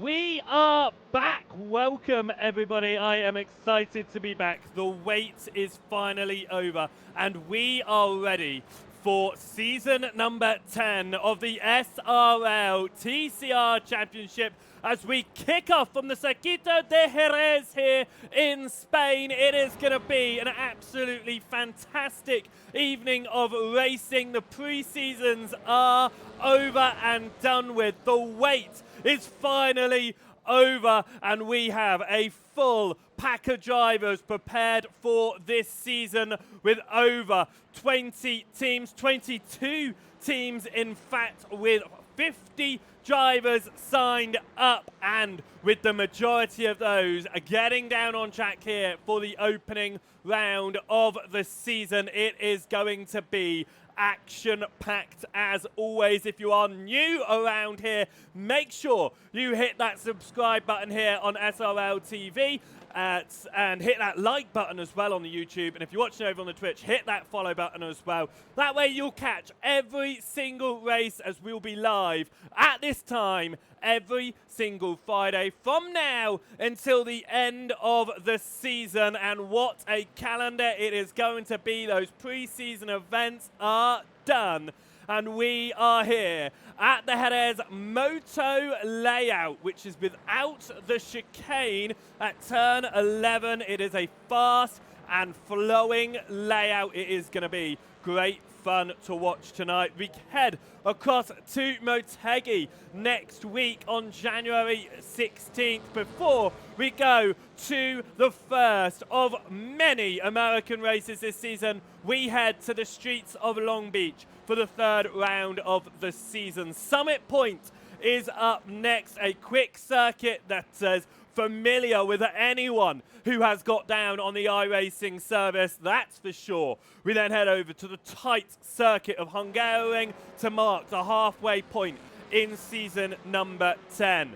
We are back. Welcome, everybody. I am excited to be back. The wait is finally over, and we are ready for season number 10 of the SRL TCR Championship as we kick off from the Circuito de Jerez here in Spain. It is going to be an absolutely fantastic evening of racing. The pre-seasons are over and done with. The wait is finally over, and we have a full pack of drivers prepared for this season with over 20 teams, 22 teams in fact, with 50 drivers signed up, and with the majority of those getting down on track here for the opening round of the season. It is going to be action-packed as always. If you are new around here, make sure you hit that subscribe button here on SRL TV and hit that like button as well on the YouTube. And if you're watching over on the Twitch, hit that follow button as well. That way you'll catch every single race as we'll be live at this time every single Friday from now until the end of the season. And what a calendar it is going to be. Those pre-season events are done, and we are here at the Jerez Moto layout, which is without the chicane at turn 11. It is a fast and flowing layout. It is going to be great fun to watch tonight. We head across to Motegi next week on January 16th before we go to the first of many American races this season. We head to the streets of Long Beach for the third round of the season. Summit Point is up next, a quick circuit that is familiar with anyone who has got down on the iRacing service, that's for sure. We then head over to the tight circuit of Hungaroring to mark the halfway point in season number 10.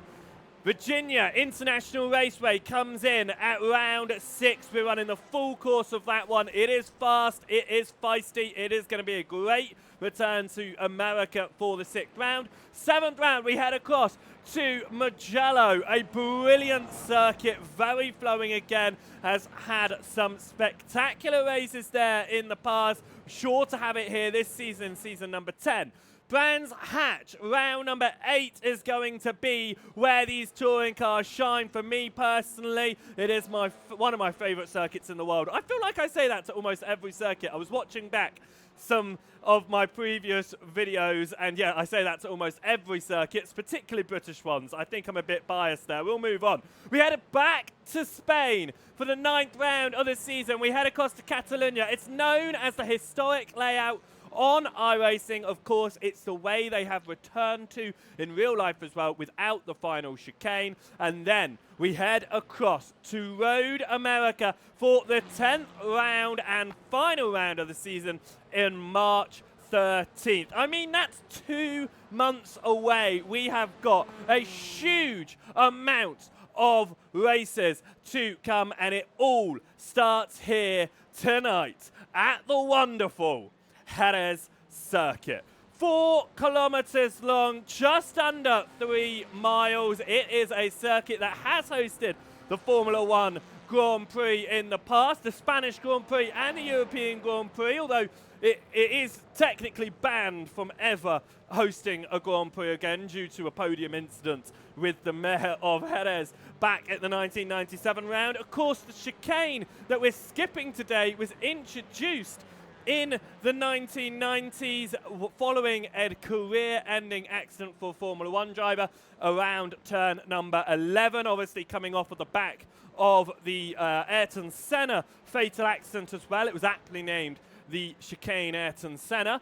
Virginia International Raceway comes in at round 6. We're running the full course of that one. It is fast, it is feisty, it is going to be a great return to America for the 6th round. 7th round, we head across to Mugello, a brilliant circuit, very flowing again, has had some spectacular races there in the past. Sure to have it here this season, season number 10. Brands Hatch, round number 8 is going to be where these touring cars shine for me personally. It is one of my favorite circuits in the world. I feel like I say that to almost every circuit. I was watching back some of my previous videos, and yeah, I say that to almost every circuit, particularly British ones. I think I'm a bit biased there. We'll move on. We headed back to Spain for the 9th round of the season. We head across to Catalonia. It's known as the historic layout on iRacing. Of course, it's the way they have returned to in real life as well, without the final chicane. And then we head across to Road America for the 10th round and final round of the season in March 13th. I mean, that's 2 months away. We have got a huge amount of races to come, and it all starts here tonight at the wonderful Jerez circuit. 4 kilometers long, just under 3 miles. It is a circuit that has hosted the Formula One Grand Prix in the past, the Spanish Grand Prix and the European Grand Prix, although it is technically banned from ever hosting a Grand Prix again due to a podium incident with the mayor of Jerez back at the 1997 round. Of course, the chicane that we're skipping today was introduced in the 1990s following a career-ending accident for a Formula One driver around turn number 11, obviously coming off of the back of the Ayrton Senna fatal accident as well. It was aptly named the chicane Ayrton Senna.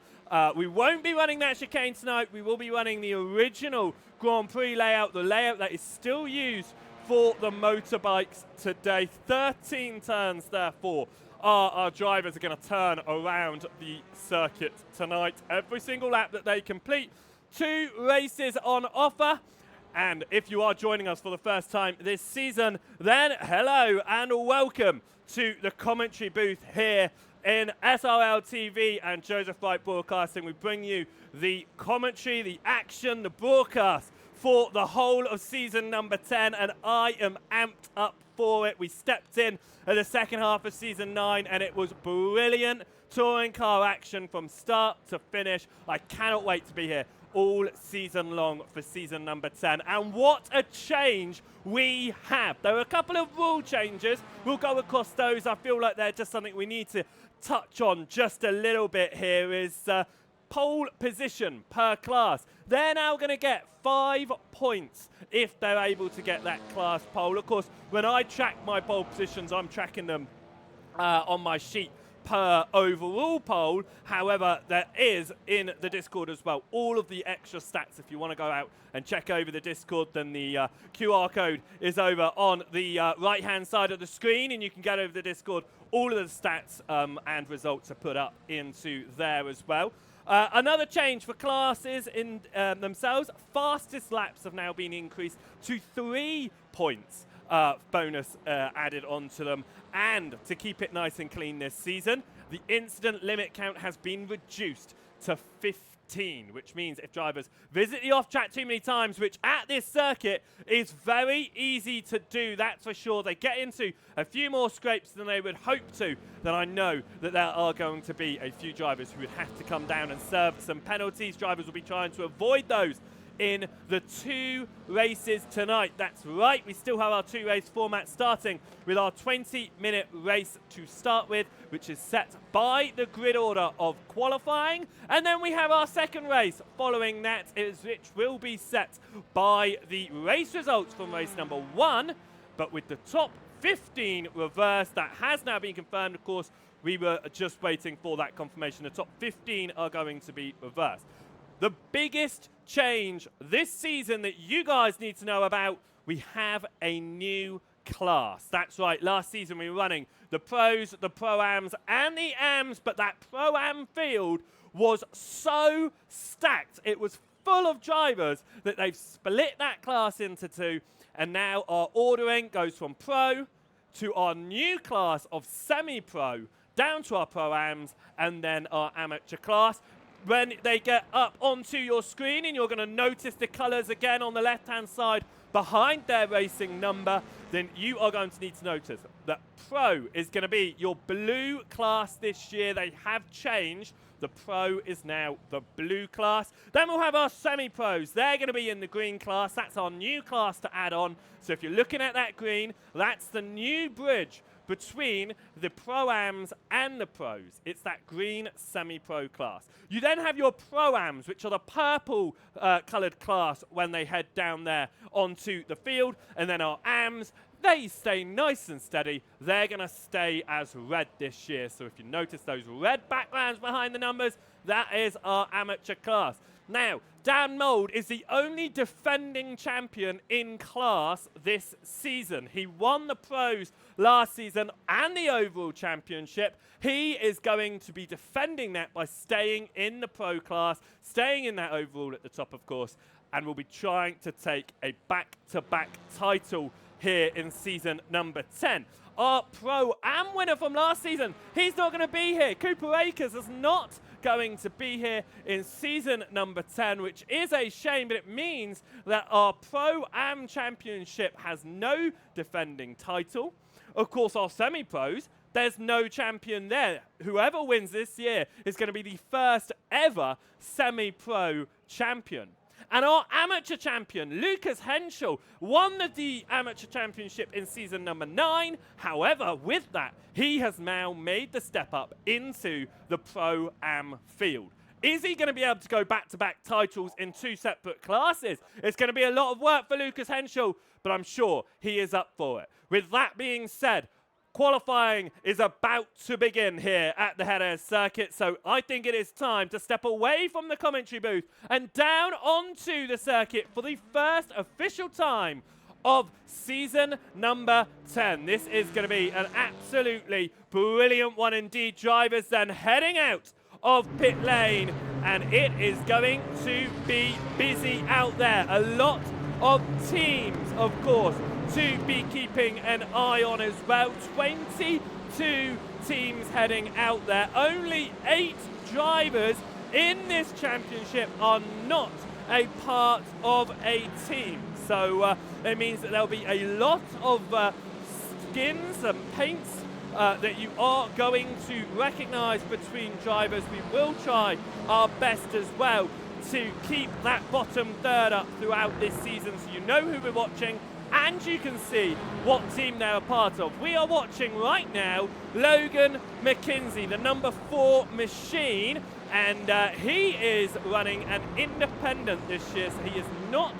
We won't be running that chicane tonight. We will be running the original Grand Prix layout, the layout that is still used for the motorbikes today. 13 turns, therefore, our drivers are going to turn around the circuit tonight. Every single lap that they complete, 2 races on offer. And if you are joining us for the first time this season, then hello and welcome to the commentary booth here in SRL TV and Joseph Wright Broadcasting. We bring you the commentary, the action, the broadcast for the whole of season number 10, and I am amped up for it. We stepped in at the second half of season 9, and it was brilliant touring car action from start to finish. I cannot wait to be here all season long for season number 10. And what a change we have. There are a couple of rule changes. We'll go across those. I feel like they're just something we need to touch on just a little bit here is pole position per class. They're now going to get 5 points if they're able to get that class pole. Of course, when I track my pole positions, I'm tracking them on my sheet per overall pole. However, there is in the Discord as well all of the extra stats. If you want to go out and check over the Discord, then the QR code is over on the right hand side of the screen, and you can get over the Discord. All of the stats and results are put up into there as well. Another change for classes in themselves, fastest laps have now been increased to 3 points bonus added onto them. And to keep it nice and clean this season, the incident limit count has been reduced to 15, which means if drivers visit the off-track too many times, which at this circuit is very easy to do, that's for sure, they get into a few more scrapes than they would hope to, then I know that there are going to be a few drivers who would have to come down and serve some penalties. Drivers will be trying to avoid those in the 2 races tonight. That's right, we still have our 2-race format, starting with our 20-minute race to start with, which is set by the grid order of qualifying. And then we have our second race following that, which will be set by the race results from race number 1, but with the top 15 reversed. That has now been confirmed. Of course, we were just waiting for that confirmation. The top 15 are going to be reversed. The biggest change this season that you guys need to know about, we have a new class. That's right, last season we were running the pros, the pro-ams, and the ams, but that pro-am field was so stacked. It was full of drivers that they've split that class into 2, and now our ordering goes from pro to our new class of semi-pro, down to our pro-ams, and then our amateur class. When they get up onto your screen, and you're going to notice the colours again on the left-hand side behind their racing number, then you are going to need to notice that Pro is going to be your blue class this year. They have changed. The Pro is now the blue class. Then we'll have our semi-pros. They're going to be in the green class. That's our new class to add on. So if you're looking at that green, that's the new bridge between the Pro-Ams and the Pros. It's that green semi-pro class. You then have your Pro-Ams, which are the purple coloured class when they head down there onto the field. And then our Ams, they stay nice and steady. They're going to stay as red this year. So if you notice those red backgrounds behind the numbers, that is our amateur class. Now, Dan Mould is the only defending champion in class this season. He won the pros last season and the overall championship. He is going to be defending that by staying in the pro class, staying in that overall at the top, of course, and will be trying to take a back-to-back title here in season number 10. Our Pro-Am winner from last season, he's not going to be here. Cooper Akers is not going to be here in season number 10, which is a shame, but it means that our Pro-Am championship has no defending title. Of course, our semi-pros, there's no champion there. Whoever wins this year is going to be the first ever semi-pro champion. And our amateur champion, Lucas Henschel, won the amateur championship in season number 9. However, with that, he has now made the step up into the Pro-Am field. Is he going to be able to go back-to-back titles in 2 separate classes? It's going to be a lot of work for Lucas Henschel, but I'm sure he is up for it. With that being said, qualifying is about to begin here at the Jerez circuit, so I think it is time to step away from the commentary booth and down onto the circuit for the first official time of season number 10. This is going to be an absolutely brilliant one indeed. Drivers then heading out of pit lane, and it is going to be busy out there. A lot of teams, of course, to be keeping an eye on as well. 22 teams heading out there. Only 8 drivers in this championship are not a part of a team. So it means that there'll be a lot of skins and paints that you are going to recognise between drivers. We will try our best as well to keep that bottom third up throughout this season, so you know who we're watching and you can see what team they're a part of. We are watching right now Logan McKinsey, the number 4 machine, and he is running an independent this year, so he has not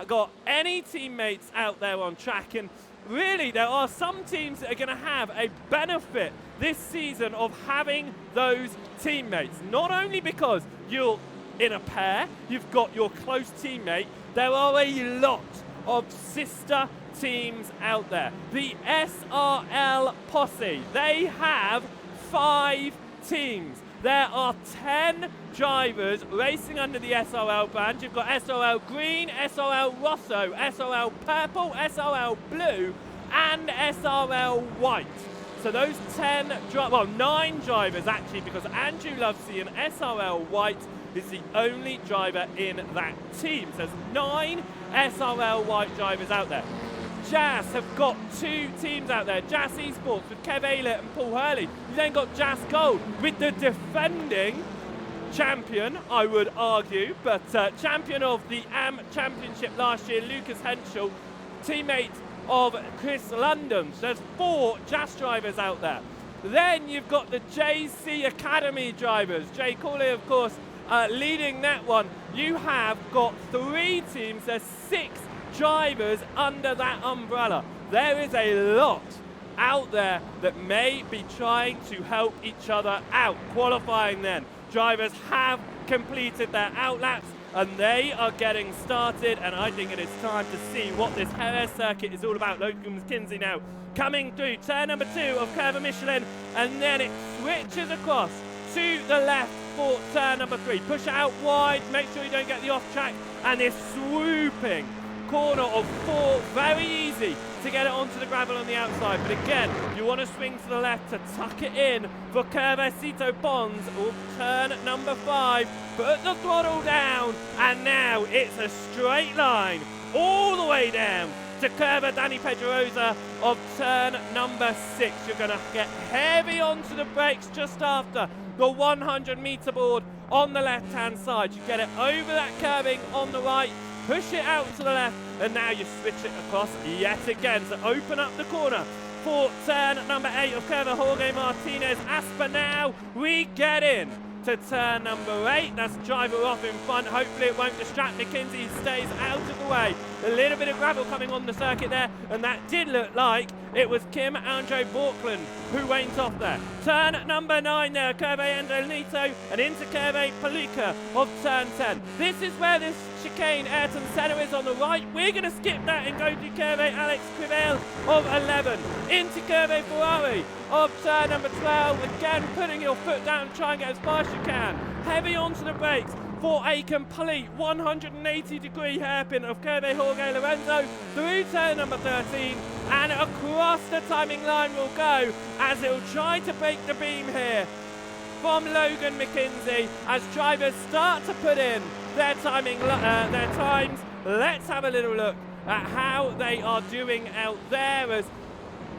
got any teammates out there on track. And really, there are some teams that are going to have a benefit this season of having those teammates. Not only because you're in a pair, you've got your close teammate, there are a lot of sister teams out there. The SRL posse, they have 5 teams. There are 10 drivers racing under the SRL brand. You've got SRL Green, SRL Rosso, SRL Purple, SRL Blue, and SRL White. So those 9 drivers actually, because Andrew Lovesey and SRL White is the only driver in that team. So there's 9 SRL White drivers out there. Jas have got 2 teams out there. Jas Esports with Kev Aylett and Paul Hurley. You've then got Jas Gold with the defending champion, I would argue, but champion of the AM Championship last year, Lucas Henschel, teammate of Chris London. So there's 4 Jas drivers out there. Then you've got the JC Academy drivers. Jay Corley, of course, leading that one. You have got 3 teams. There's 6 drivers under that umbrella. There is a lot out there that may be trying to help each other out. Qualifying then, drivers have completed their outlaps and they are getting started, and I think it is time to see what this Jerez circuit is all about. Logan McKinsey now coming through turn number 2 of Curve Michelin, and then it switches across to the left for turn number 3. Push it out wide, make sure you don't get the off track, and this swooping corner of 4, very easy to get it onto the gravel on the outside. But again, you want to swing to the left to tuck it in for Curvecito Bonds of turn number 5. Put the throttle down, and now it's a straight line all the way down to Curva Danny Pedrosa of turn number 6. You're going to get heavy onto the brakes just after the 100-meter board on the left-hand side. You get it over that curving on the right, push it out to the left, and now you switch it across yet again. So open up the corner for turn number 8 of Curva Jorge Martinez Asper. Now we get in to turn number 8. That's driver off in front. Hopefully it won't distract McKinsey. He stays out of the way. A little bit of gravel coming on the circuit there, and that did look like it was Kim Andre Borkland who went off there. Turn number 9 there, Curve Angelito, and into Curve Paluca of turn 10. This is where this chicane Ayrton Senna is on the right. We're going to skip that and go to Curve Alex Crivel of 11. Into Curve Ferrari of turn number 12. Again, putting your foot down, try and get as far as you can. Heavy onto the brakes for a complete 180-degree hairpin of Curve Jorge Lorenzo through turn number 13, and across the timing line will go as it will try to break the beam here from Logan McKinsey as drivers start to put in their timing, their times. Let's have a little look at how they are doing out there. As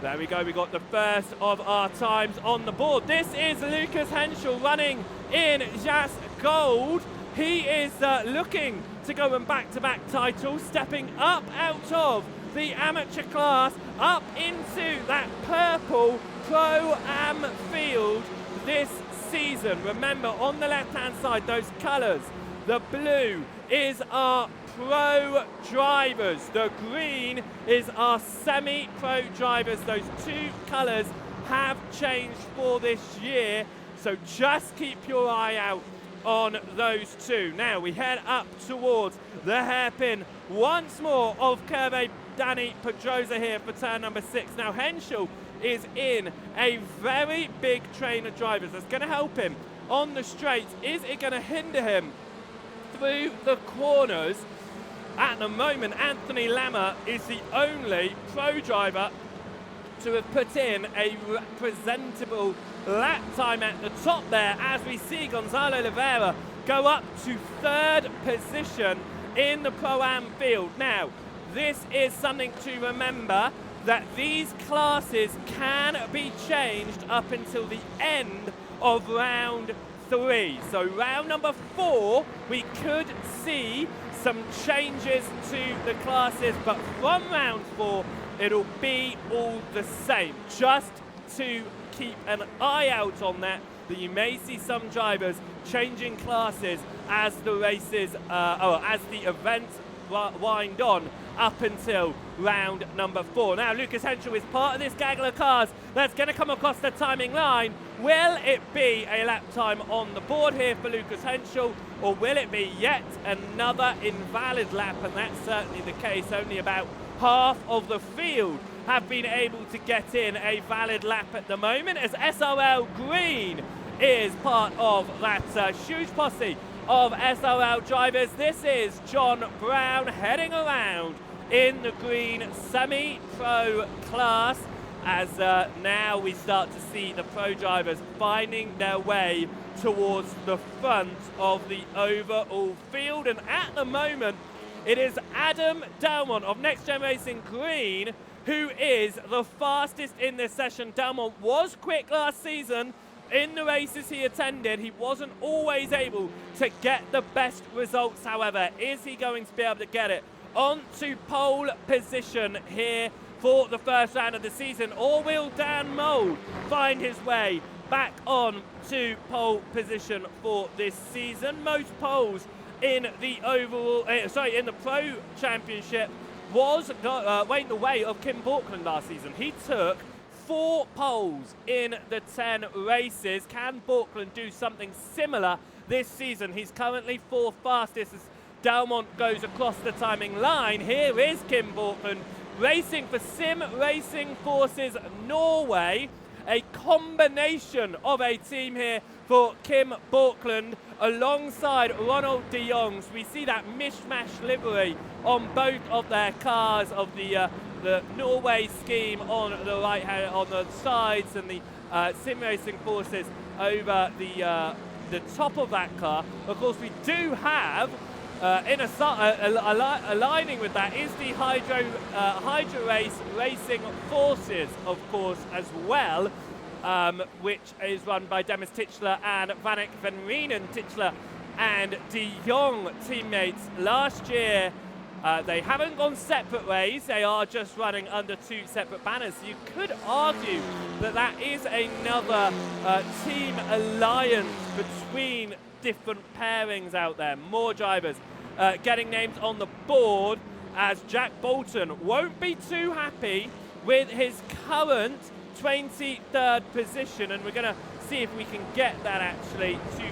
there we go, we got the first of our times on the board. This is Lucas Henschel running in Jas Gold. He is looking to go in back-to-back titles, stepping up out of the amateur class, up into that purple Pro-Am field this season. Remember, on the left-hand side, those colours, the blue is our pro drivers, the green is our semi-pro drivers. Those 2 colours have changed for this year, so just keep your eye out on those 2. Now we head up towards the hairpin once more of Curve Danny Pedrosa here for turn number 6. Now Henschel is in a very big train of drivers that's going to help him on the straights. Is it going to hinder him through the corners? At the moment, Anthony Lammer is the only pro driver to have put in a presentable lap time at the top there, as we see Gonzalo Oliveira go up to 3rd position in the Pro-Am field. Now, this is something to remember, that these classes can be changed up until the end of round 3. So round number 4, we could see some changes to the classes, but from round 4, it'll be all the same. Just to keep an eye out on that you may see some drivers changing classes as the races, as the events wind on up until round number 4. Now, Lucas Henschel is part of this gaggle of cars that's going to come across the timing line. Will it be a lap time on the board here for Lucas Henschel, or will it be yet another invalid lap? And that's certainly the case. Only about half of the field have been able to get in a valid lap at the moment, as SRL Green is part of that huge posse of SRL drivers. This is John Brown heading around in the green semi-pro class, as now we start to see the pro drivers finding their way towards the front of the overall field. And at the moment, it is Adam Dalmont of Next Gen Racing Green who is the fastest in this session. Dalmont was quick last season in the races he attended. He wasn't always able to get the best results, however. Is he going to be able to get it onto pole position here for the first round of the season, or will Dan Mould find his way back on to pole position for this season? Most poles in the overall, in the Pro Championship was went the way of Kim Borkland last season. He took 4 poles in the 10 races. Can Borkland do something similar this season? He's currently 4th fastest as Dalmont goes across the timing line. Here is Kim Borkland racing for Sim Racing Forces Norway. A combination of a team here for Kim Borkland alongside Ronald de Jongs. We see that mishmash livery on both of their cars of the Norway scheme on the right hand, on the sides, and the Sim Racing Forces over the top of that car. Of course, we do have aligning with that is the Hydro Race Racing Forces, of course, as well, which is run by Demis Tichler and Vanek van Reenen. Tichler and de Jong teammates last year. They haven't gone separate ways. They are just running under 2 separate banners. So you could argue that that is another team alliance between different pairings out there. More drivers getting names on the board, as Jack Bolton won't be too happy with his current 23rd position, and we're going to see if we can get that actually to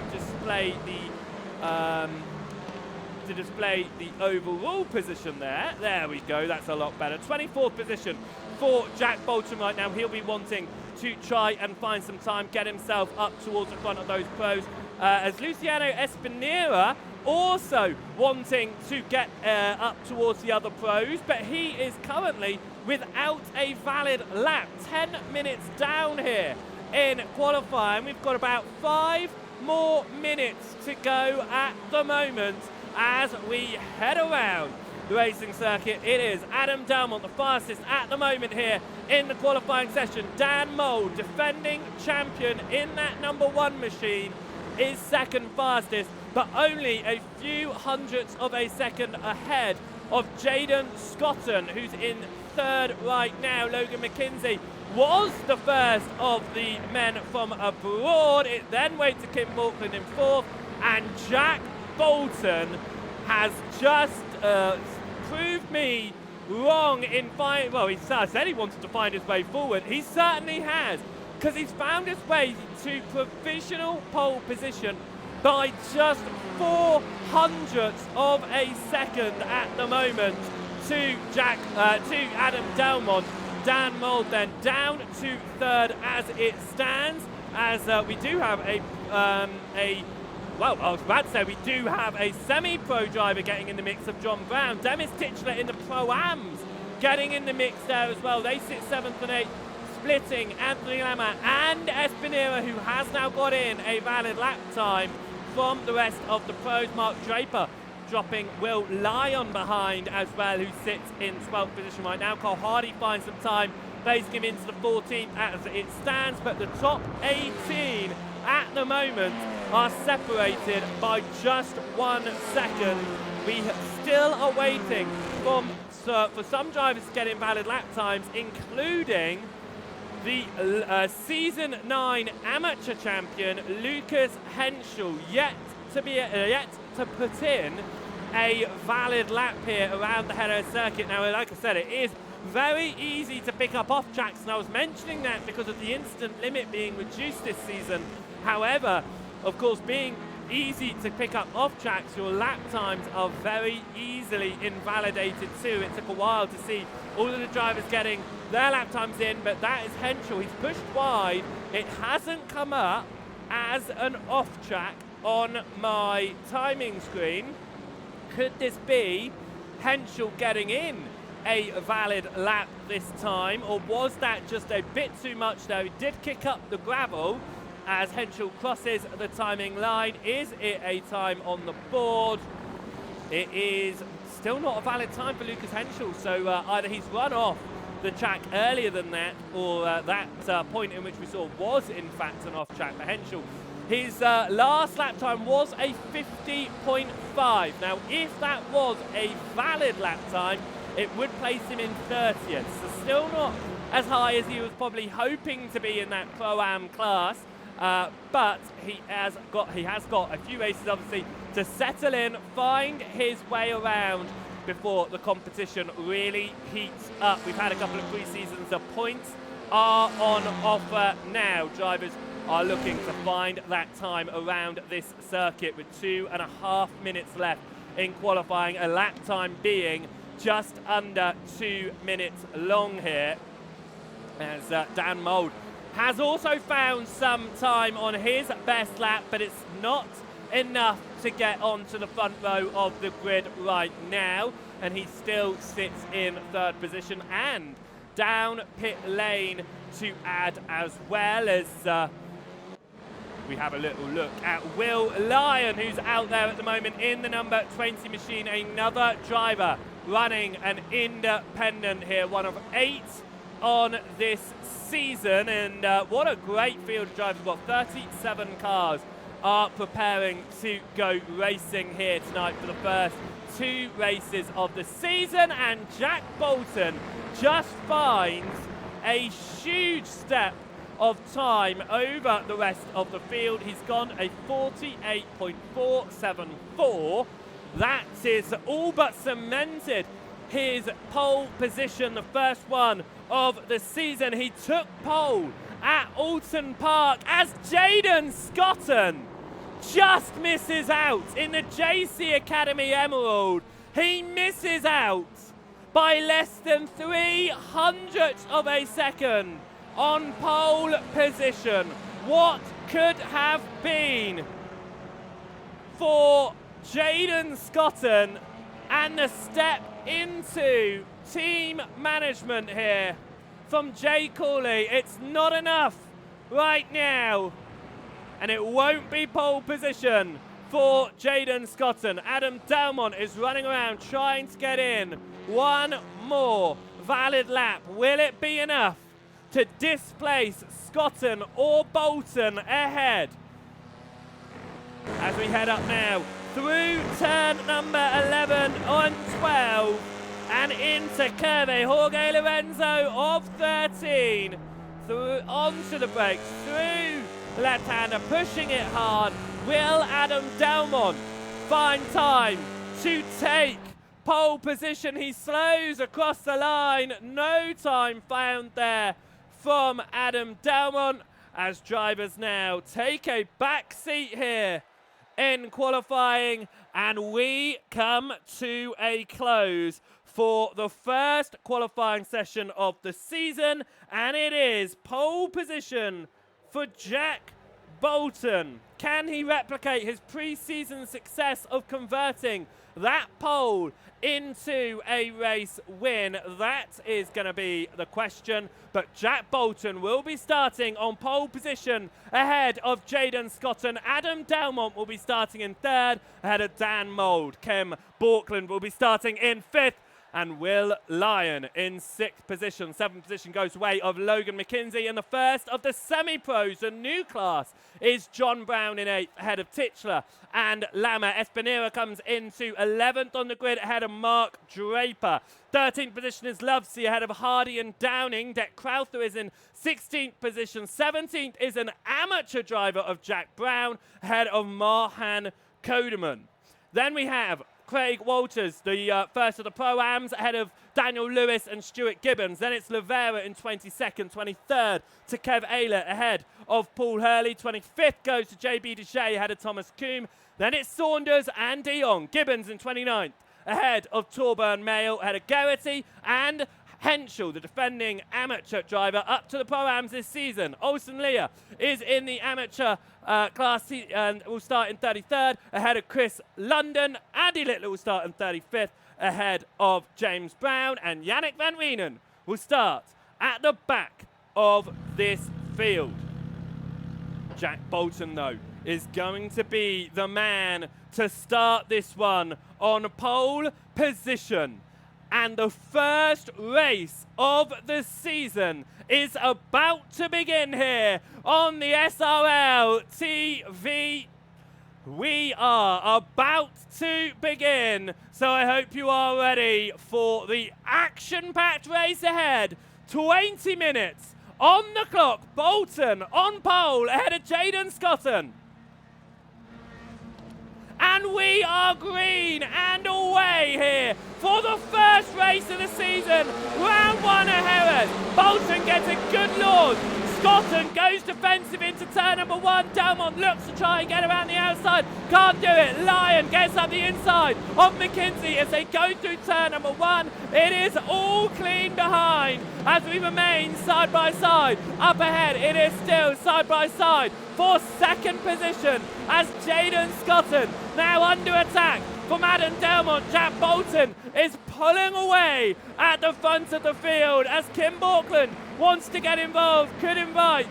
display the overall position there. There we go, that's a lot better. 24th position for Jack Bolton right now. He'll be wanting to try and find some time, get himself up towards the front of those pros, as Luciano Espinera also wanting to get up towards the other pros, but he is currently without a valid lap. 10 minutes down here in qualifying. We've got about 5 more minutes to go at the moment as we head around the racing circuit. It is Adam Dalmont, the fastest at the moment here in the qualifying session. Dan Mould, defending champion in that number 1 machine, is 2nd fastest, but only a few hundredths of a second ahead of Jaden Scotton, who's in 3rd right now. Logan McKenzie was the first of the men from abroad. It then went to Kim Borkland in 4th, and Jack Bolton has just proved me wrong in well, he said he wanted to find his way forward. He certainly has, because he's found his way to provisional pole position by just 400ths of a second at the moment to Adam Dalmont. Dan Mould then down to 3rd as it stands, as we do have well, I was about to say we do have a semi-pro driver getting in the mix of John Brown. Demis Tichler in the Pro-Ams getting in the mix there as well. They sit 7th and 8th, splitting Anthony Lama and Espinera, who has now got in a valid lap time from the rest of the pros. Mark Draper dropping Will Lyon behind as well, who sits in 12th position right now. Cole Hardy finds some time, placing him into the 14th as it stands, but the top 18 at the moment are separated by just 1 second. We still are waiting for some drivers to get invalid lap times, including the Season 9 amateur champion, Lucas Henschel, yet to put in a valid lap here around the Jerez circuit. Now, like I said, it is very easy to pick up off tracks, and I was mentioning that because of the instant limit being reduced this season. However, of course, being easy to pick up off tracks, your lap times are very easily invalidated too. It took a while to see all of the drivers getting their lap times in, but that is Henschel. He's pushed wide. It hasn't come up as an off track on my timing screen. Could this be Henschel getting in a valid lap this time, or was that just a bit too much there? He did kick up the gravel as Henschel crosses the timing line. Is it a time on the board? It is still not a valid time for Lucas Henschel, so either he's run off the track earlier than that, or that point in which we saw was in fact an off track for Henschel. His last lap time was a 50.5. Now, if that was a valid lap time, it would place him in 30th. So still not as high as he was probably hoping to be in that Pro-Am class. But he has got a few races, obviously, to settle in, find his way around before the competition really heats up. We've had a couple of pre-seasons. The points are on offer now. Drivers are looking to find that time around this circuit with 2.5 minutes left in qualifying, a lap time being just under 2 minutes long here, as Dan Mould has also found some time on his best lap, but it's not enough to get onto the front row of the grid right now, and he still sits in 3rd position and down pit lane to add, as well as we have a little look at Will Lyon, who's out there at the moment in the number 20 machine, another driver running an independent here, one of 8 on this season, and what a great field of drivers. We've got 37 cars are preparing to go racing here tonight for the first 2 races of the season, and Jack Bolton just finds a huge step of time over the rest of the field. He's gone a 48.474. That is all but cemented his pole position, the first one of the season. He took pole at Alton Park as Jaden Scotton just misses out in the JC Academy Emerald. He misses out by less than 300ths of a second on pole position. What could have been for Jaden Scotton, and the step into team management here from Jay Cooley. It's not enough right now, and it won't be pole position for Jaden Scotton. Adam Delmont is running around trying to get in. One more valid lap. Will it be enough to displace Scotton or Bolton ahead? As we head up now through turn number 11 on 12 and into Curve. Jorge Lorenzo of 13 through onto the brakes, through left-hander, pushing it hard. Will Adam Delmont find time to take pole position? He slows across the line. No time found there from Adam Delmont, as drivers now take a back seat here in qualifying, and we come to a close for the first qualifying session of the season, and it is pole position for Jack Bolton. Can he replicate his pre-season success of converting that pole into a race win? That is going to be the question. But Jack Bolton will be starting on pole position ahead of Jaden Scott, and Adam Delmont will be starting in third ahead of Dan Mould. Kim Borkland will be starting in fifth, and Will Lyon in sixth position. Seventh position goes the way of Logan McKinsey. And the first of the semi-pros, the new class, is John Brown in eighth ahead of Titchler and Lama. Espinera comes into 11th on the grid ahead of Mark Draper. 13th position is Lovesey ahead of Hardy and Downing. Deck Crowther is in 16th position. 17th is an amateur driver of Jack Brown ahead of Marhan Kodeman. Then we have Craig Walters, the first of the Pro-Ams, ahead of Daniel Lewis and Stuart Gibbons. Then it's Levera in 22nd, 23rd to Kev Ayler ahead of Paul Hurley. 25th goes to JB Deshay ahead of Thomas Coombe. Then it's Saunders and Dion. Gibbons in 29th ahead of Torburn Mail, ahead of Garrity and Henschel, the defending amateur driver, up to the Pro-Ams this season. Olsen Leah is in the amateur class and will start in 33rd ahead of Chris London. Andy Littler will start in 35th ahead of James Brown, and Yannick Van Wienen will start at the back of this field. Jack Bolton, though, is going to be the man to start this one on pole position. And the first race of the season is about to begin here on the SRL TV. We are about to begin, so I hope you are ready for the action-packed race ahead. 20 minutes on the clock. Bolton on pole ahead of Jaden Scotton. And we are green and away here for the first race of the season. Round one at Jerez. Bolton gets a good launch. Scotton goes defensive into turn number one. Delmont looks to try and get around the outside. Can't do it. Lyon gets up the inside of McKinsey as they go through turn number one. It is all clean behind as we remain side by side. Up ahead, it is still side by side for second position as Jaden Scotton now under attack from Adam Delmont. Jack Bolton is pulling away at the front of the field as Kim Borkland wants to get involved, could invite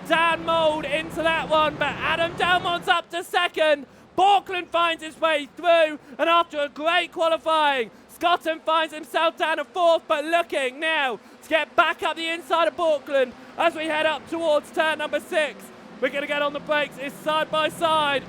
Dan Mould into that one, but Adam Delmont's up to second. Borkland finds his way through, and after a great qualifying, Scotton finds himself down to fourth, but looking now to get back up the inside of Borkland as we head up towards turn number 6. We're going to get on the brakes. It's side by side.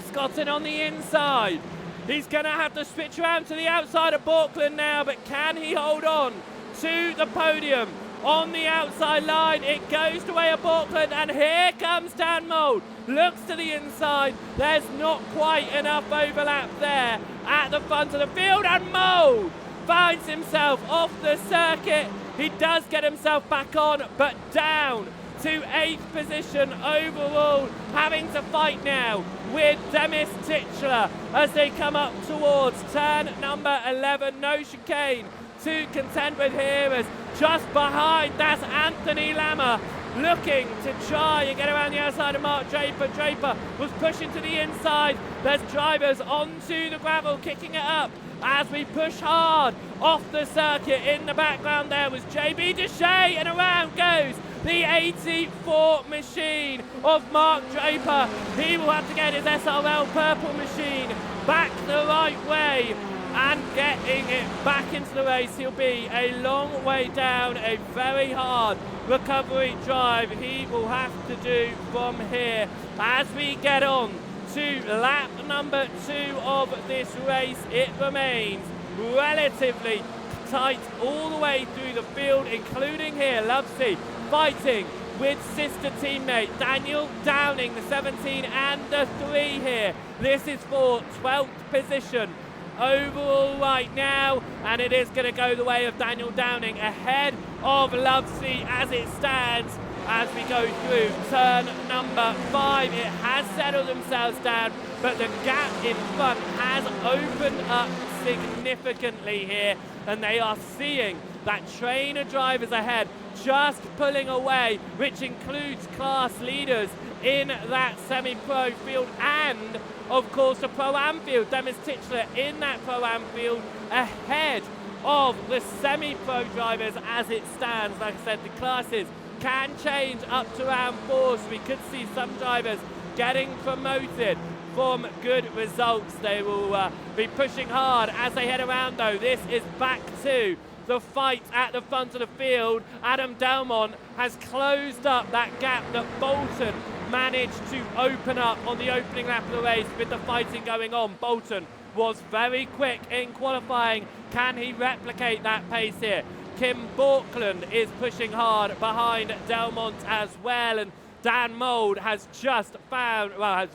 Scotton on the inside. He's going to have to switch around to the outside of Borkland now, but can he hold on to the podium? On the outside line, it goes the way of Borkland, and here comes Dan Mould. Looks to the inside. There's not quite enough overlap there at the front of the field, and Mould finds himself off the circuit. He does get himself back on, but down to 8th position overall, having to fight now with Demis Titchler as they come up towards turn number 11. No chicane to contend with here, as just behind, that's Anthony Lama looking to try and get around the outside of Mark Draper. Draper was pushing to the inside. There's drivers onto the gravel, kicking it up as we push hard off the circuit. In the background there was JB Deshay, and around goes the 84 machine of Mark Draper. He will have to get his SRL purple machine back the right way and getting it back into the race. He'll be a long way down, a very hard recovery drive he will have to do from here as we get on to lap number 2 of this race. It remains relatively tight all the way through the field, including here Lovesey fighting with sister teammate Daniel Downing, the 17 and the 3 here. This is for 12th position overall right now, and it is going to go the way of Daniel Downing ahead of Lovesey as it stands as we go through turn number 5. It has settled themselves down, but the gap in front has opened up significantly here, and they are seeing That train of drivers ahead just pulling away, which includes class leaders in that semi-pro field and, of course, the Pro-Am field. Demis Titchler in that Pro-Am field ahead of the semi-pro drivers as it stands. Like I said, the classes can change up to round 4, so we could see some drivers getting promoted from good results. They will be pushing hard as they head around, though. This is back to the fight at the front of the field. Adam Delmont has closed up that gap that Bolton managed to open up on the opening lap of the race with the fighting going on. Bolton was very quick in qualifying. Can he replicate that pace here? Kim Borkland is pushing hard behind Delmont as well, and Dan Mould has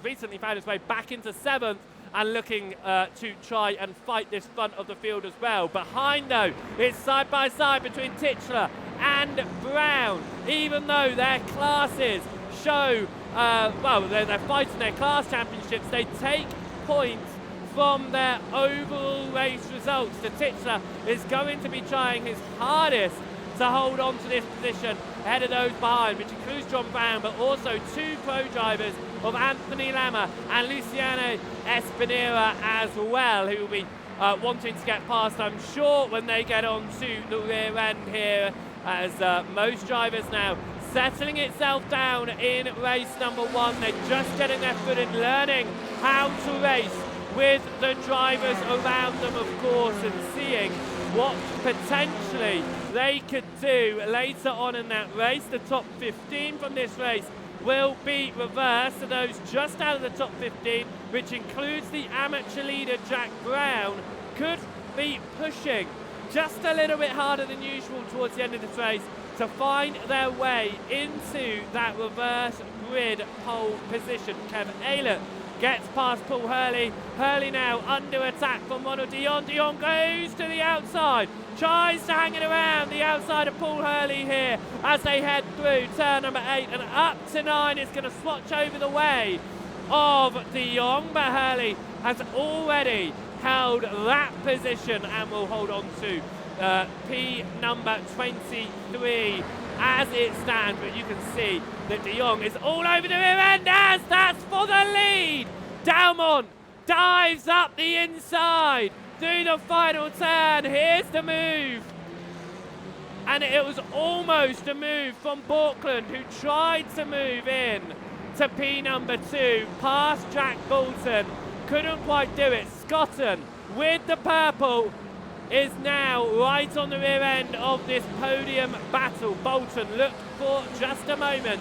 recently found his way back into 7th and looking to try and fight this front of the field as well. Behind, though, it's side by side between Titchler and Brown. Even though their classes show, they're fighting their class championships, they take points from their overall race results. The Titchler is going to be trying his hardest to hold on to this position ahead of those behind, which includes John Brown, but also 2 pro drivers of Anthony Lama and Luciano Espinera as well, who will be wanting to get past, I'm sure, when they get onto the rear end here, as most drivers now settling itself down in race number 1. They're just getting their foot in, learning how to race with the drivers around them, of course, and seeing what potentially they could do later on in that race. The top 15 from this race will be reversed, so those just out of the top 15, which includes the amateur leader Jack Brown, could be pushing just a little bit harder than usual towards the end of this race to find their way into that reverse grid pole position. Kevin Aylett gets past Paul Hurley. Hurley now under attack from Ronald Dion. Dion goes to the outside, tries to hang it around the outside of Paul Hurley here as they head through turn number 8 and up to 9. Is going to swatch over the way of Dion, but Hurley has already held that position and will hold on to P number 23 as it stands. But you can see that De Jong is all over the rear end as that's for the lead. Dalmont dives up the inside through the final turn. Here's the move, and it was almost a move from Borkland, who tried to move in to P number 2 past Jack Bolton, couldn't quite do it. Scotton with the purple is now right on the rear end of this podium battle. Bolton looked for just a moment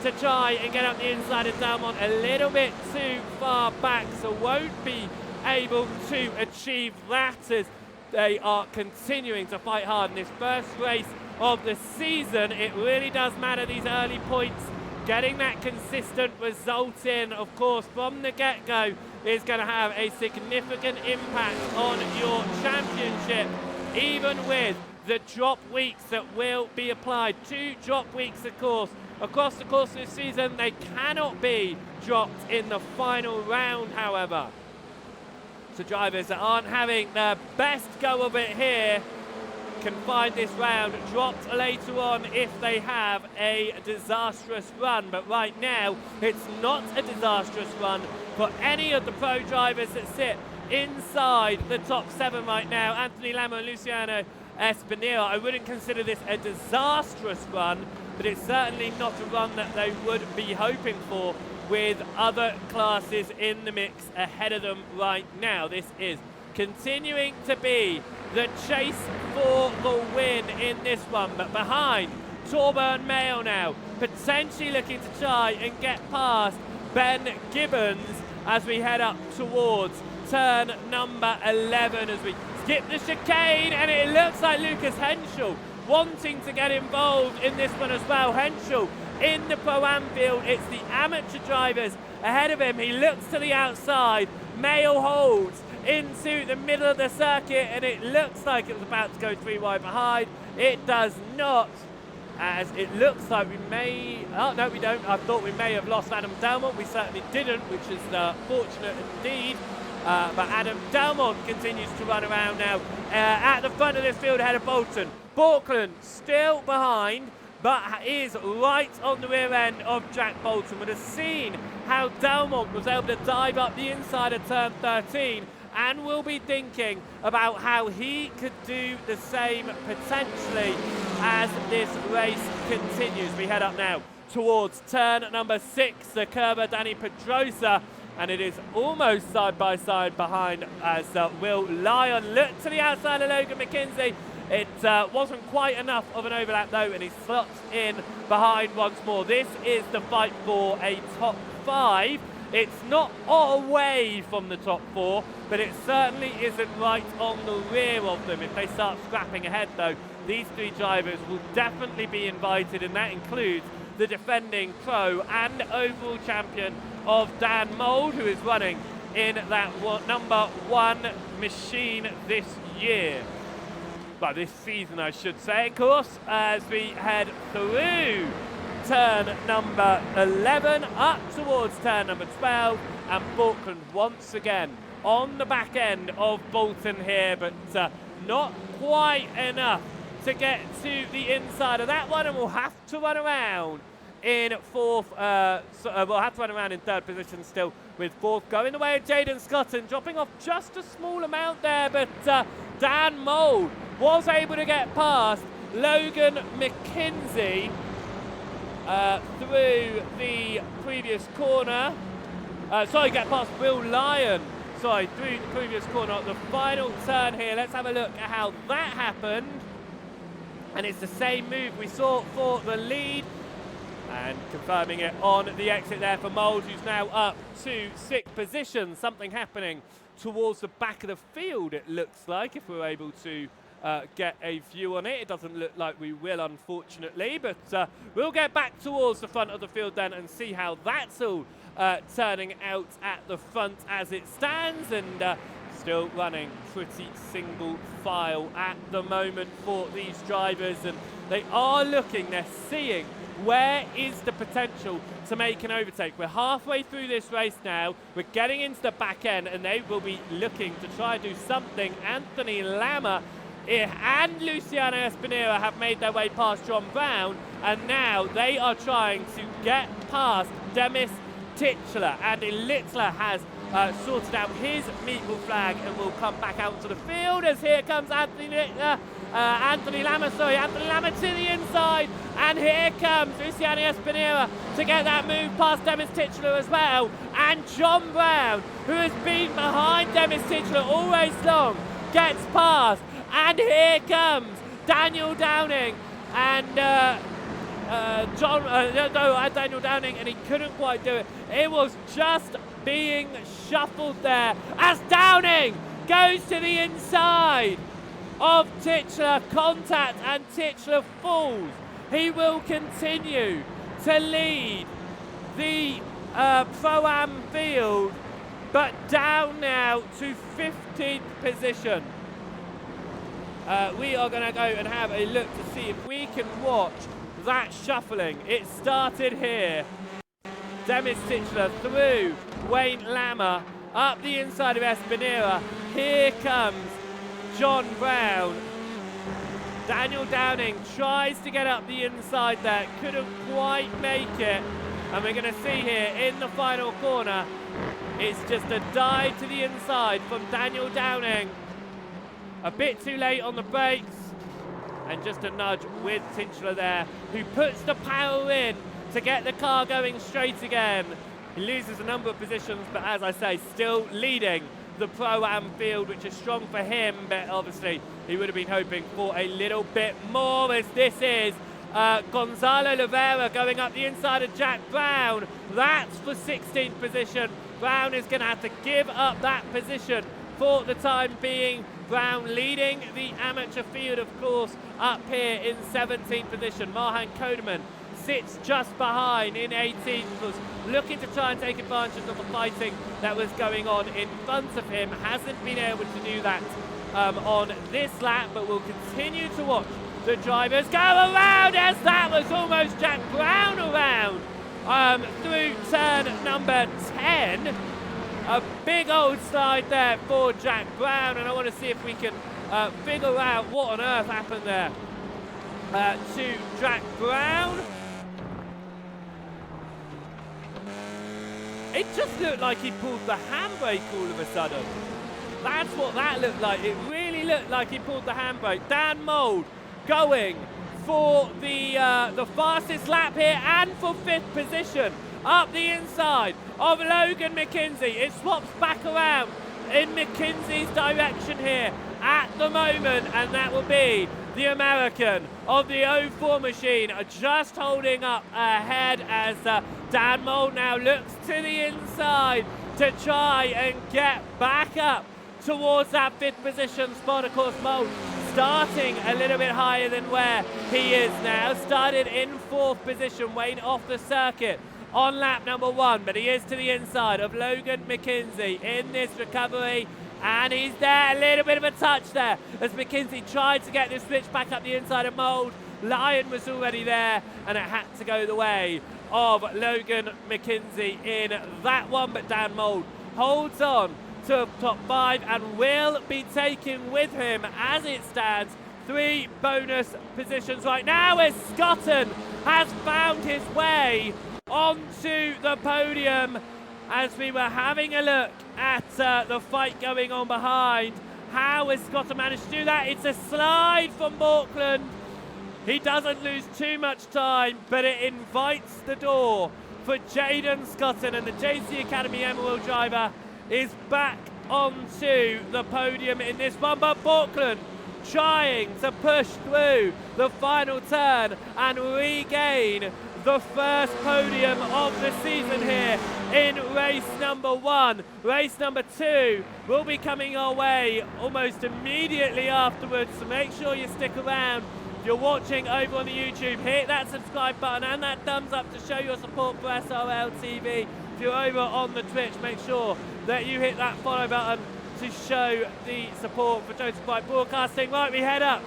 to try and get up the inside of Dalmont, a little bit too far back, so won't be able to achieve that as they are continuing to fight hard in this first race of the season. It really does matter, these early points. Getting that consistent result in, of course, from the get-go is going to have a significant impact on your championship, even with the drop weeks that will be applied. 2 drop weeks, of course, across the course of the season. They cannot be dropped in the final round, however. So drivers that aren't having their best go of it here can find this round dropped later on if they have a disastrous run. But right now, it's not a disastrous run for any of the pro drivers that sit inside the top 7 right now. Anthony Lama and Luciano Espinera. I wouldn't consider this a disastrous run, but it's certainly not a run that they would be hoping for with other classes in the mix ahead of them right now. This is continuing to be the chase for the win in this one, but behind Torburn Mayo now, potentially looking to try and get past Ben Gibbons as we head up towards turn number 11 as we skip the chicane, and it looks like Lucas Henschel wanting to get involved in this one as well. Henschel in the Pro-Am field, it's the amateur drivers ahead of him. He looks to the outside, Mayo holds into the middle of the circuit, and it looks like it was about to go 3 wide behind. It does not, as it looks like we may, oh no we don't, I thought we may have lost Adam Dalmont. We certainly didn't, which is fortunate indeed. But Adam Dalmont continues to run around now at the front of this field ahead of Bolton. Borkland still behind, but is right on the rear end of Jack Bolton. Would have seen how Delmont was able to dive up the inside of turn 13, and will be thinking about how he could do the same potentially as this race continues. We head up now towards turn number 6, the curve Danny Pedrosa, and it is almost side by side behind as Will Lyon looked to the outside of Logan McKenzie. It wasn't quite enough of an overlap though, and he slots in behind once more. This is the fight for a top 5. It's not away from the top 4, but it certainly isn't right on the rear of them. If they start scrapping ahead though, these 3 drivers will definitely be invited, and that includes the defending pro and overall champion of Dan Mould, who is running in that number 1 machine this year. Well, this season I should say, of course, as we head through turn number 11 up towards turn number 12, and Borkland once again on the back end of Bolton here, but not quite enough to get to the inside of that one, and we'll have to run around in 4th, we'll have to run around in 3rd position still, with 4th going the way of Jaden Scotton, dropping off just a small amount there, but Dan Mould was able to get past Logan McKenzie through the previous corner. Get past Will Lyon, through the previous corner. The final turn here, let's have a look at how that happened. And it's the same move we saw for the lead. And confirming it on the exit there for Mould, who's now up to 6th position. Something happening towards the back of the field, it looks like, if we're able to get a view on it. It doesn't look like we will, unfortunately, but we'll get back towards the front of the field then and see how that's all turning out at the front as it stands, and still running pretty single file at the moment for these drivers, and they are looking, they're seeing where is the potential to make an overtake. We're halfway through this race now, we're getting into the back end, and they will be looking to try and do something. Anthony Lama and Luciano Espinera have made their way past John Brown, and now they are trying to get past Demis Titchler, and Littler has sorted out his meatball flag and will come back out to the field as here comes Anthony Lama to the inside, and here comes Luciano Espinera to get that move past Demis Titchler as well, and John Brown, who has been behind Demis Titchler all race long, gets past, and here comes Daniel Downing and Daniel Downing, and he couldn't quite do it. It was just being shuffled there as Downing goes to the inside of Titchler, contact, and Titchler falls. He will continue to lead the Pro-Am field, but down now to 15th position. We are going to go and have a look to see if we can watch that shuffling. It started here. Demis Titchler through Wayne Lama, up the inside of Espinera. Here comes John Brown. Daniel Downing tries to get up the inside there, couldn't quite make it. And we're going to see here in the final corner, it's just a dive to the inside from Daniel Downing. A bit too late on the brakes, and just a nudge with Titchler there, who puts the power in to get the car going straight again. He loses a number of positions, but as I say, still leading the Pro-Am field, which is strong for him, but obviously he would have been hoping for a little bit more, as this is Gonzalo Oliveira going up the inside of Jack Brown. That's for 16th position. Brown is going to have to give up that position for the time being. Brown leading the amateur field, of course, up here in 17th position. Marhan Kodeman sits just behind in 18th, was looking to try and take advantage of the fighting that was going on in front of him. Hasn't been able to do that on this lap, but we'll continue to watch the drivers go around, as that was almost Jack Brown around through turn number 10. A big old slide there for Jack Brown, and I want to see if we can figure out what on earth happened there. to Jack Brown. It just looked like he pulled the handbrake all of a sudden. That's what that looked like. It really looked like he pulled the handbrake. Dan Mould going for the fastest lap here and for 5th position up the inside of Logan McKenzie. It swaps back around in McKenzie's direction here at the moment, and that will be the American of the 04 machine just holding up ahead as Dan Mould now looks to the inside to try and get back up towards that 5th position spot. Of course, Mould starting a little bit higher than where he is now. Started in 4th position, waiting off the circuit on lap number 1, but he is to the inside of Logan McKenzie in this recovery, and he's there. A little bit of a touch there as McKenzie tried to get this switch back up the inside of Mould. Lyon was already there, and it had to go the way of Logan McKenzie in that one, but Dan Mould holds on to top 5 and will be taking with him, as it stands, 3 bonus positions right now as Scotton has found his way onto the podium. As we were having a look at the fight going on behind, how has Scotton managed to do that? It's a slide from Auckland. He doesn't lose too much time, but it invites the door for Jaden Scotton, and the JC Academy Emerald driver is back onto the podium in this one. But Auckland trying to push through the final turn and regain the first podium of the season here in race number 1. Race number 2 will be coming our way almost immediately afterwards, so make sure you stick around. If you're watching over on the YouTube, hit that subscribe button and that thumbs up to show your support for SRLTV. If you're over on the Twitch, make sure that you hit that follow button to show the support for Joseph White Broadcasting. Right, we head up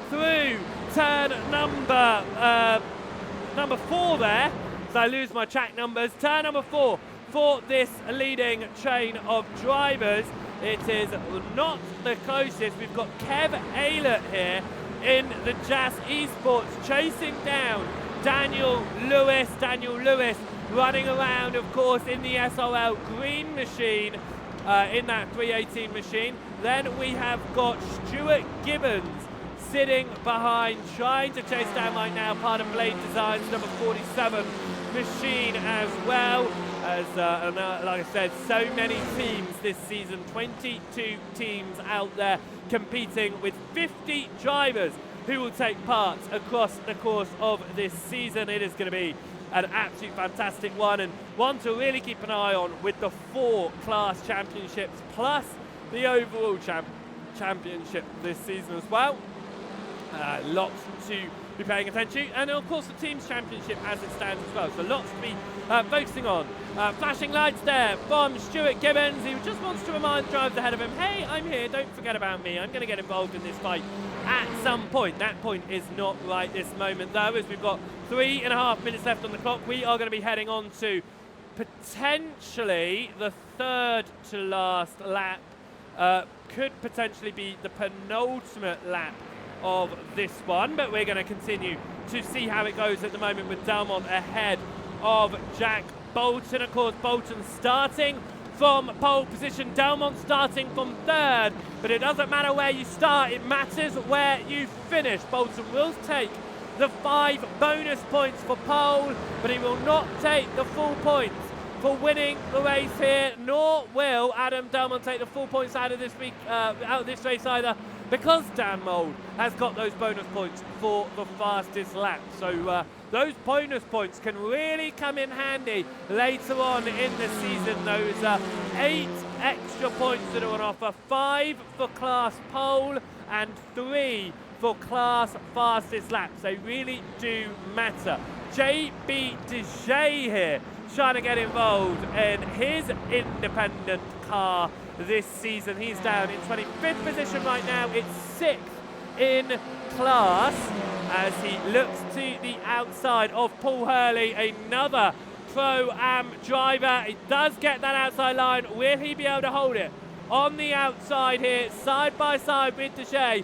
through turn number 4 there, so I lose my track numbers. Turn number 4 for this leading train of drivers. It is not the closest. We've got Kev Aylett here in the Jazz Esports chasing down Daniel Lewis. Daniel Lewis running around, of course, in the SRL green machine, in that 318 machine. Then we have got Stuart Gibbons sitting behind, trying to chase down right now part of Blade Designs number 47 machine as well. As like I said, so many teams this season, 22 teams out there competing with 50 drivers who will take part across the course of this season. It is going to be an absolute fantastic one, and one to really keep an eye on with the 4 class championships plus the overall championship this season as well. Lots to be paying attention to, and of course the team's championship as it stands as well, so lots to be focusing on. Flashing lights there from Stuart Gibbons. He just wants to remind drivers ahead of him, hey, I'm here, don't forget about me, I'm going to get involved in this fight at some point. That point is not right this moment though, as we've got 3.5 minutes left on the clock. We are going to be heading on to potentially the 3rd to last lap, could potentially be the penultimate lap of this one, but we're going to continue to see how it goes at the moment with Delmont ahead of Jack Bolton. Of course, Bolton starting from pole position, Delmont starting from 3rd, but it doesn't matter where you start, it matters where you finish. Bolton will take the 5 bonus points for pole, but he will not take the full points for winning the race here, nor will Adam Delmont take the full points out of this week, out of this race either, because Dan Mould has got those bonus points for the fastest lap. So those bonus points can really come in handy later on in the season. Those 8 extra points that are on offer, 5 for class pole and 3 for class fastest laps. They really do matter. JB DeJay here trying to get involved in his independent car this season. He's down in 25th position right now. It's 6th in class as he looks to the outside of Paul Hurley, another Pro-Am driver. He does get that outside line. Will he be able to hold it on the outside here, side by side with DeJay?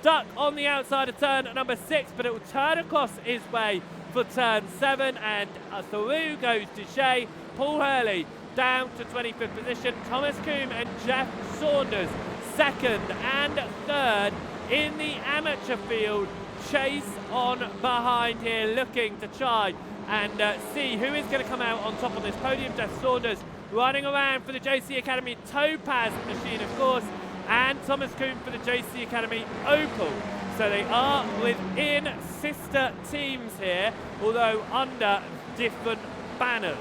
stuck on the outside of turn number 6, but it will turn across his way for turn 7, and through goes Duché. Paul Hurley down to 25th position. Thomas Coombe and Jeff Saunders 2nd and 3rd in the amateur field. Chase on behind here, looking to try and see who is going to come out on top of this podium. Jeff Saunders running around for the JC Academy Topaz machine, of course, and Thomas Coombe for the JC Academy Opal. So they are within sister teams here, although under different banners.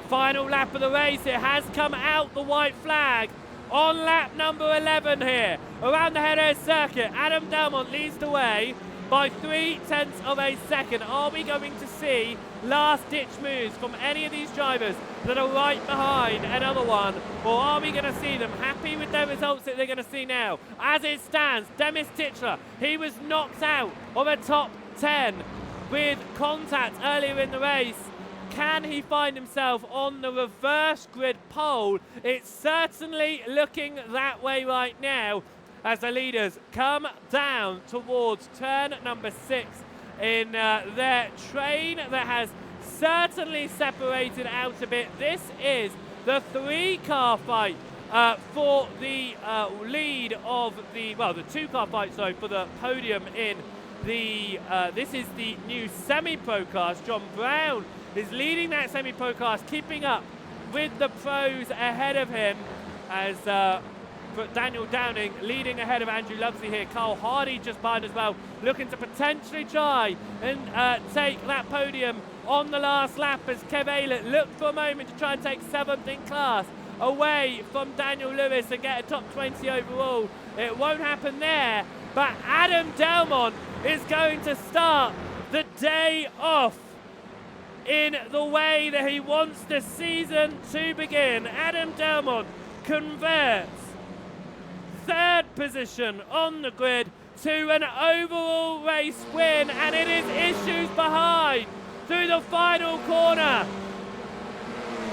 Final lap of the race, it has come out the white flag on lap number 11 here. Around the Jerez circuit, Adam Delmont leads the way by 0.3 of a second. Are we going to see last-ditch moves from any of these drivers that are right behind another one? Or are we going to see them happy with their results that they're going to see now? As it stands, Demis Titchler, he was knocked out of a top 10 with contact earlier in the race. Can he find himself on the reverse grid pole? It's certainly looking that way right now as the leaders come down towards turn number 6 in their train that has certainly separated out a bit. This is the 3-car fight for the lead of the, well, the 2-car fight, sorry, for the podium in the, this is the new semi-pro class. John Brown is leading that semi-pro class, keeping up with the pros ahead of him as Daniel Downing leading ahead of Andrew Lovesley here. Carl Hardy just behind as well, looking to potentially try and take that podium on the last lap as Kev Aylett looked for a moment to try and take 7th in class away from Daniel Lewis and get a top 20 overall. It won't happen there, but Adam Delmont is going to start the day off in the way that he wants the season to begin. Adam Delmont converts 3rd position on the grid to an overall race win, and it is issues behind through the final corner.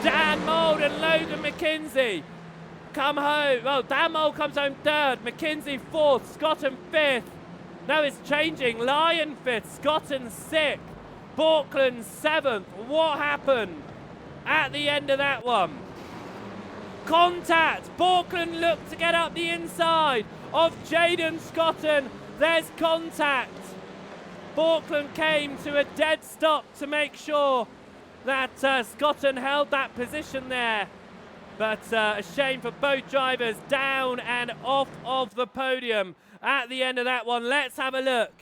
Dan Mould and Logan McKenzie come home. Well, Dan Mould comes home 3rd, McKenzie 4th, Scotton 5th. Now it's changing. Lyon 5th, Scotton 6th, Borkland 7th. What happened at the end of that one? Contact. Borkland looked to get up the inside of Jaden Scotton. There's contact. Borkland came to a dead stop to make sure that Scotton held that position there. But a shame for both drivers, down and off of the podium at the end of that one. Let's have a look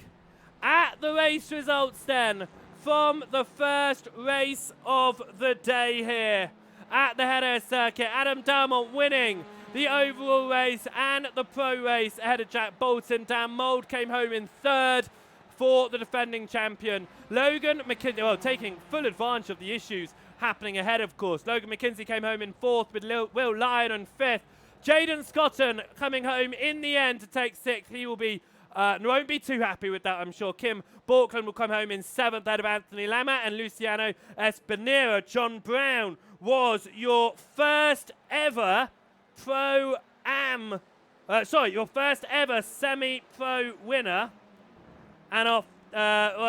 at the race results then from the first race of the day here at the Jerez circuit. Adam Delmont winning the overall race and the pro race ahead of Jack Bolton. Dan Mould came home in 3rd for the defending champion. Logan McKenzie, well, taking full advantage of the issues happening ahead, of course. Logan McKenzie came home in 4th with Will Lyon on 5th. Jaden Scotton coming home in the end to take 6th. He will be won't be too happy with that, I'm sure. Kim Borkland will come home in 7th out of Anthony Lama and Luciano Espinera. John Brown was your first ever your first ever semi-pro winner. And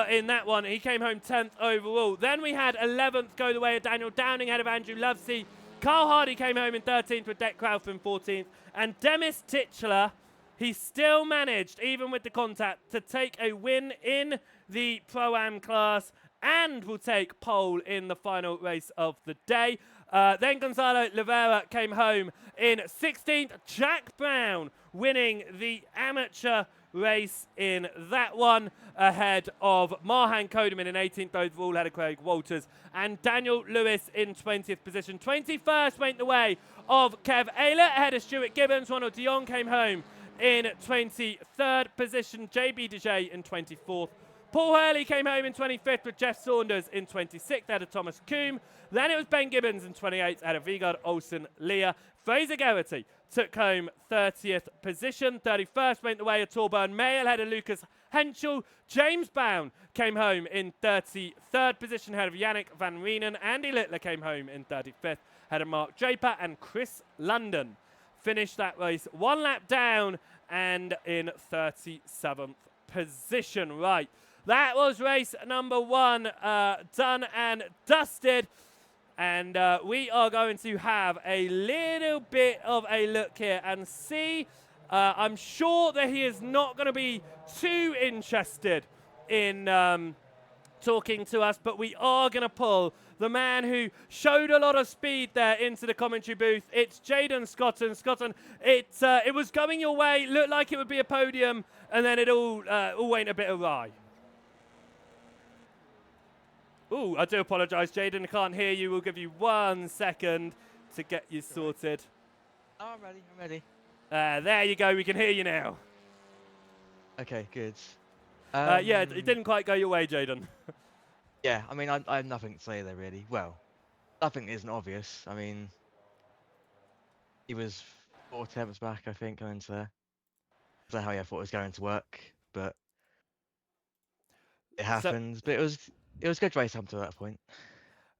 in that one, he came home 10th overall. Then we had 11th go the way of Daniel Downing ahead of Andrew Lovesley. Carl Hardy came home in 13th with Deck Crowther in 14th. And Demis Titchler, he still managed, even with the contact, to take a win in the Pro-Am class and will take pole in the final race of the day. Then Gonzalo Rivera came home in 16th. Jack Brown winning the amateur race in that one ahead of Marhan Kodeman in 18th overall, ahead of Craig Walters, and Daniel Lewis in 20th position. 21st went the way of Kev Aylett ahead of Stuart Gibbons. Ronald Dion came home in 23rd position. JB Duché in 24th. Paul Hurley came home in 25th with Jeff Saunders in 26th out of Thomas Coombe. Then it was Ben Gibbons in 28th out of Vigard Olsen Leah. Fraser Garrity took home 30th position. 31st went the way of Torburn Mayle ahead of Lucas Henschel. James Brown came home in 33rd position ahead of Yannick Van Reenen. Andy Littler came home in 35th ahead of Mark Draper and Chris London finished that race 1 lap down and in 37th position. Right, that was race number 1 done and dusted. And we are going to have a little bit of a look here and see. I'm sure that he is not going to be too interested in talking to us, but we are going to pull the man who showed a lot of speed there into the commentary booth. It's Jaden Scotton. Scotton, it was going your way, looked like it would be a podium, and then it all went a bit awry. Ooh, I do apologise, Jaden. I can't hear you. We'll give you 1 second to get you sorted. Oh, I'm ready. I'm ready. There you go. We can hear you now. Okay, good. Yeah, it didn't quite go your way, Jaden. Yeah, I mean, I have nothing to say there, really. Well, nothing isn't obvious. I mean, he was 4 attempts back, I think, going to there. That's how I thought it was going to work, but it happens. But it was good race up to that point.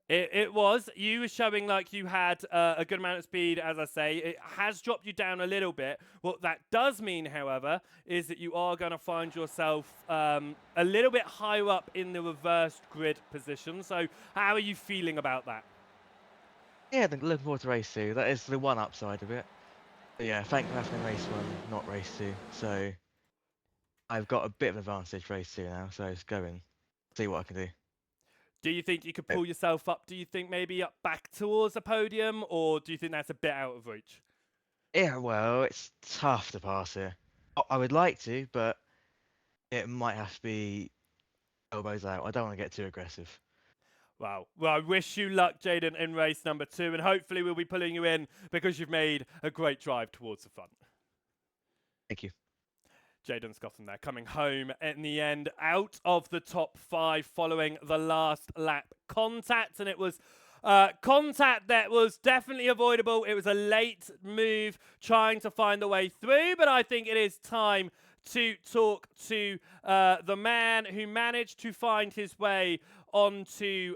It was. You were showing like you had a good amount of speed, as I say. It has dropped you down a little bit. What that does mean, however, is that you are going to find yourself a little bit higher up in the reversed grid position. So how are you feeling about that? Yeah, looking forward to race 2. That is the one upside of it. But yeah, thank God in race 1, not race 2. So I've got a bit of advantage race 2 now, so it's going. See what I can do. Do you think you could pull yourself up? Do you think maybe up back towards a podium, or do you think that's a bit out of reach? Yeah, well, it's tough to pass here. I would like to, but it might have to be elbows out. I don't want to get too aggressive. Wow. Well, I wish you luck, Jaden, in race number 2, and hopefully we'll be pulling you in because you've made a great drive towards the front. Thank you. Jaden Scotton there, coming home in the end, out of the top 5 following the last lap contact, and it was contact that was definitely avoidable. It was a late move trying to find the way through, but I think it is time to talk to the man who managed to find his way onto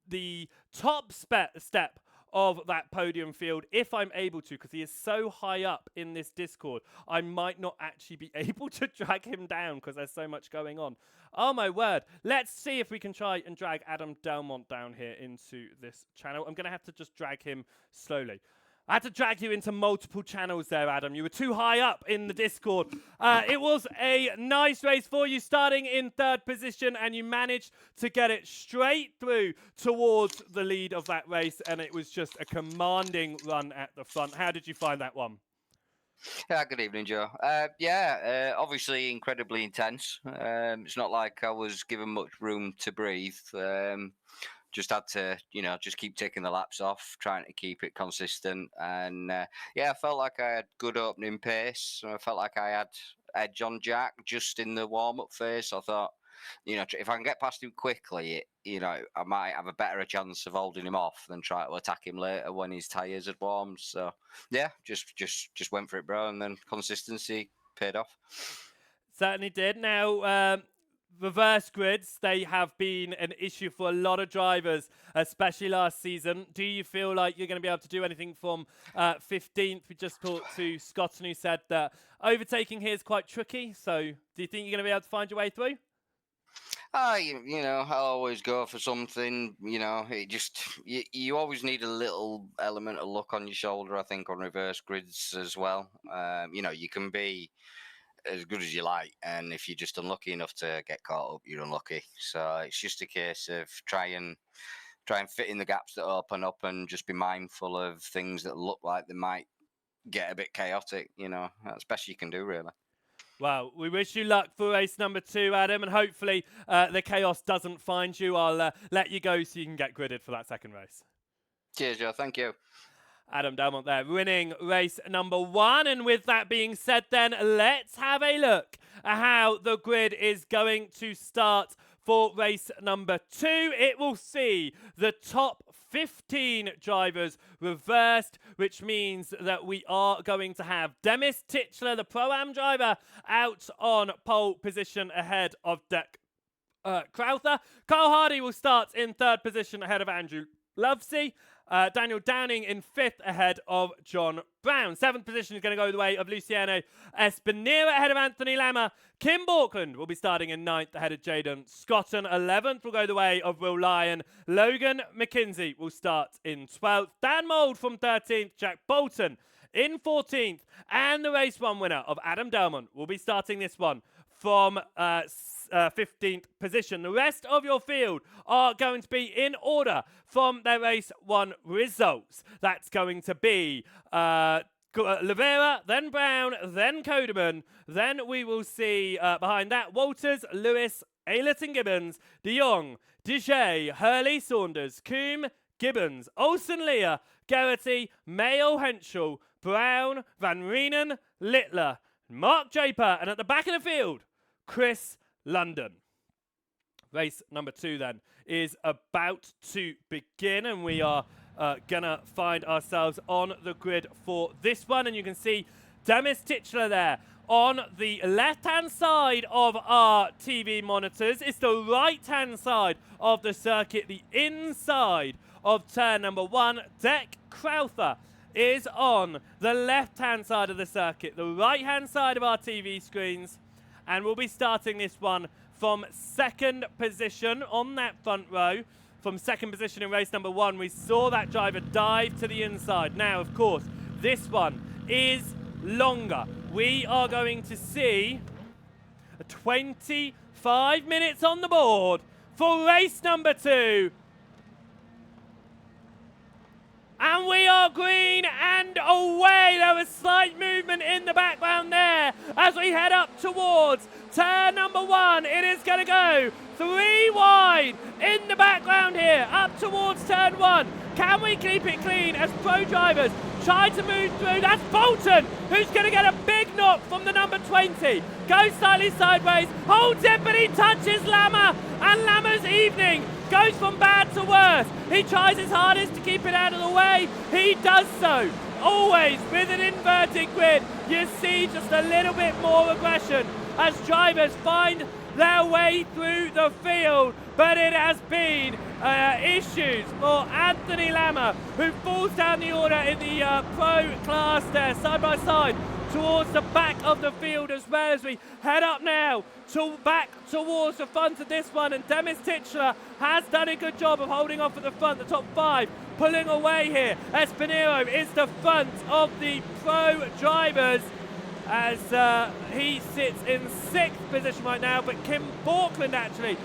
the top step of that podium field, if I'm able to, because he is so high up in this Discord, I might not actually be able to drag him down because there's so much going on. Oh my word. Let's see if we can try and drag Adam Delmont down here into this channel. I'm going to have to just drag him slowly. I had to drag you into multiple channels there, Adam. You were too high up in the Discord. It was a nice race for you, starting in 3rd position, and you managed to get it straight through towards the lead of that race, and it was just a commanding run at the front. How did you find that one? Yeah, good evening, Joe. Obviously incredibly intense. It's not like I was given much room to breathe. Just had to, just keep taking the laps off, trying to keep it consistent. And I felt like I had good opening pace. I felt like I had edge on Jack just in the warm-up phase. So I thought, if I can get past him quickly, I might have a better chance of holding him off than try to attack him later when his tyres had warmed. So yeah, just went for it, bro. And then consistency paid off. Certainly did. Now, reverse grids, they have been an issue for a lot of drivers, especially last season. Do you feel like you're going to be able to do anything from 15th? We just talked to Scotton, who said that overtaking here is quite tricky. So do you think you're going to be able to find your way through? I'll always go for something. You always need a little element of luck on your shoulder, I think, on reverse grids as well. You can be as good as you like, and if you're just unlucky enough to get caught up, you're unlucky. So it's just a case of try and fit in the gaps that open up, and just be mindful of things that look like they might get a bit chaotic. That's best you can do, really. Well, we wish you luck for race number 2, Adam, and hopefully the chaos doesn't find you. I'll let you go so you can get gridded for that second race. Cheers, Joe. Thank you. Adam Delmont there, winning race number 1. And with that being said then, let's have a look at how the grid is going to start for race number 2. It will see the top 15 drivers reversed, which means that we are going to have Demis Titchler, the Pro-Am driver, out on pole position ahead of Deck Crowther. Carl Hardy will start in 3rd position ahead of Andrew Lovesey. Daniel Downing in 5th ahead of John Brown. 7th position is going to go the way of Luciano Espinera ahead of Anthony Lammer. Kim Borkland will be starting in 9th ahead of Jaden Scotton. 11th will go the way of Will Lyon. Logan McKinsey will start in 12th. Dan Mould from 13th. Jack Bolton in 14th. And the race 1 winner of Adam Delmont will be starting this one from 15th position. The rest of your field are going to be in order from their race 1 results. That's going to be Lavera, then Brown, then Codeman. Then we will see behind that Walters, Lewis, Aylett and Gibbons, De Jong, Dijay, Hurley, Saunders, Coombe, Gibbons, Olsen, Leah, Garrity, Mayo, Henschel, Brown, Van Reenen, Littler, Mark Draper, and at the back of the field, Chris London. Race number 2 then is about to begin, and we are gonna find ourselves on the grid for this one. And you can see Demis Titchler there on the left-hand side of our TV monitors. It's the right-hand side of the circuit, the inside of turn number 1. Deck Crowther is on the left-hand side of the circuit, the right-hand side of our TV screens. And we'll be starting this one from 2nd position on that front row. From 2nd position in race number 1, we saw that driver dive to the inside. Now, of course, this one is longer. We are going to see 25 minutes on the board for race number 2. And we are green and away. There was slight movement in the background there as we head up towards turn number 1. It is going to go 3 wide in the background here, up towards turn 1. Can we keep it clean as pro drivers try to move through? That's Bolton, who's going to get a big knock from the number 20. Goes slightly sideways, holds it, but he touches Lammer, and Lammer's evening goes from bad to worse. He tries his hardest to keep it out of the way. He does so. Always with an inverted grid, you see just a little bit more aggression as drivers find their way through the field. But it has been issues for Anthony Lammer, who falls down the order in the pro class there, side by side, towards the back of the field, as well as we head up now to back towards the front of this one. And Demis Titchler has done a good job of holding off at the front, the top 5 pulling away here. Espinero is the front of the pro drivers as he sits in 6th position right now, but Kim Borkland actually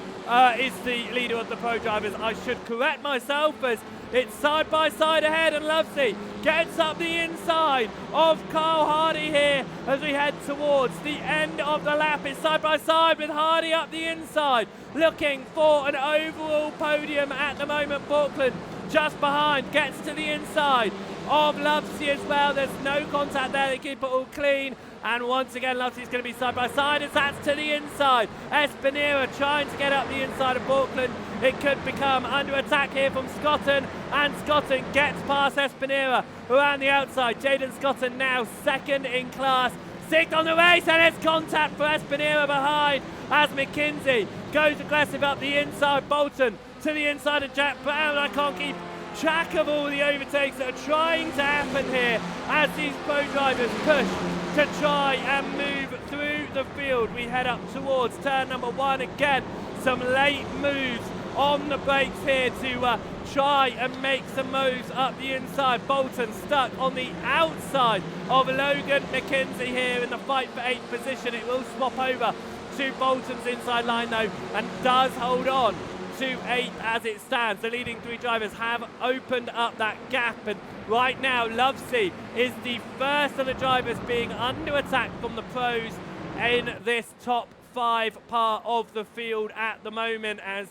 is the leader of the pro drivers. I should correct myself as it's side by side ahead, and Lovesey gets up the inside of Carl Hardy here as we head towards the end of the lap. It's side by side with Hardy up the inside, looking for an overall podium at the moment. Borkland just behind, gets to the inside of Lovesey as well. There's no contact there, they keep it all clean. And once again, Lovesey's going to be side by side as that's to the inside. Espinera trying to get up the inside of Borkland. It could become under attack here from Scotton, and Scotton gets past Espinera around the outside. Jaden Scotton now 2nd in class. 6th on the race, and it's contact for Espinera behind as McKinsey goes aggressive up the inside. Bolton to the inside of Jack Brown. I can't keep track of all the overtakes that are trying to happen here as these pro drivers push to try and move through the field. We head up towards turn number 1 again. Some late moves on the brakes here to try and make some moves up the inside. Bolton stuck on the outside of Logan McKinsey here in the fight for 8th position. It will swap over to Bolton's inside line though, and does hold on to 8th as it stands. The leading 3 drivers have opened up that gap, and right now Lovesey is the first of the drivers being under attack from the pros in this top 5 part of the field at the moment as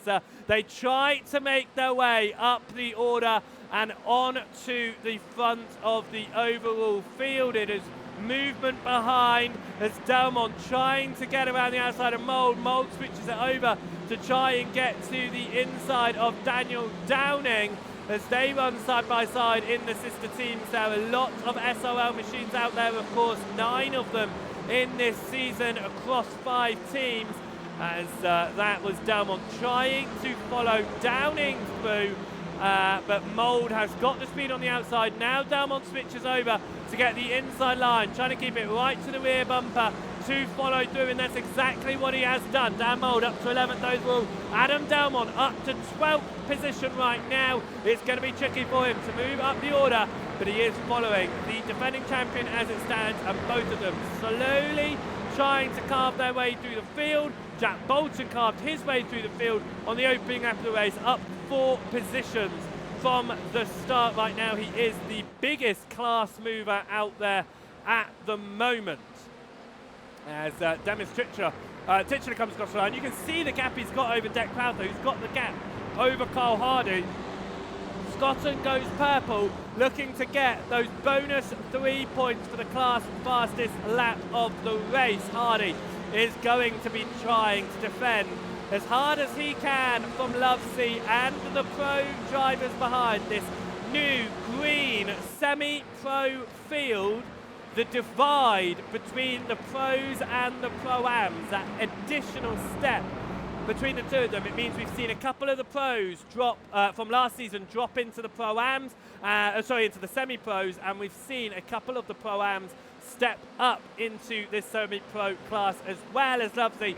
they try to make their way up the order and on to the front of the overall field. It is movement behind as Delmont trying to get around the outside of Mould. Mould switches it over to try and get to the inside of Daniel Downing as they run side by side in the sister teams. There are a lot of SRL machines out there, of course, 9 of them in this season across 5 teams, as that was Delmont trying to follow Downing through but Mould has got the speed on the outside. Now Delmont switches over to get the inside line, trying to keep it right to the rear bumper to follow through, and that's exactly what he has done. Dan Mould up to 11th overall. Adam Delmont up to 12th position right now. It's going to be tricky for him to move up the order, but he is following the defending champion as it stands, and both of them slowly trying to carve their way through the field. Jack Bolton carved his way through the field on the opening lap of the race, up 4 positions from the start right now. He is the biggest class mover out there at the moment. As Demis Titchener comes across the line, you can see the gap he's got over Deck Crowther, who's got the gap over Carl Hardy. Scotton goes purple, looking to get those bonus 3 points for the class fastest lap of the race. Hardy is going to be trying to defend as hard as he can from Lovesey and the pro drivers behind this new green semi-pro field. The divide between the pros and the pro-ams, that additional step between the two of them, it means we've seen a couple of the pros drop from last season drop into the pro-ams, into the semi-pros, and we've seen a couple of the pro-ams step up into this semi-pro class as well as Lovesey.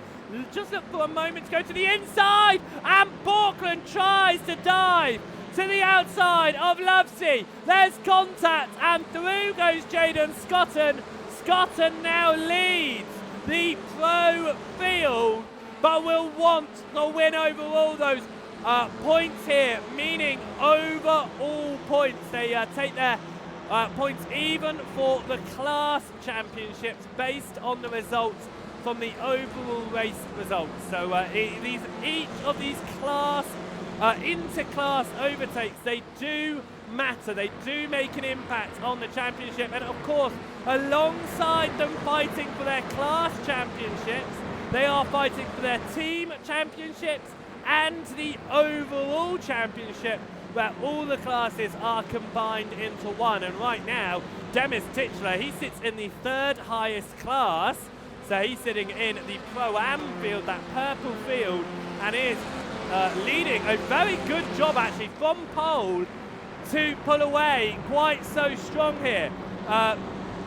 Just look for a moment to go to the inside, and Borkland tries to dive to the outside of Lovesey. There's contact, and through goes Jaden Scotton. Scotton now leads the pro field, but will want the win over all those points here, meaning over all points. They take their points even for the class championships based on the results from the overall race results. So each of these class inter-class overtakes, they do matter, they do make an impact on the championship, and of course alongside them fighting for their class championships, they are fighting for their team championships and the overall championship, where all the classes are combined into one. And right now Demis Titchener, he sits in the 3rd highest class, so he's sitting in the Pro-Am field, that purple field, and is leading a very good job actually from pole to pull away quite so strong here.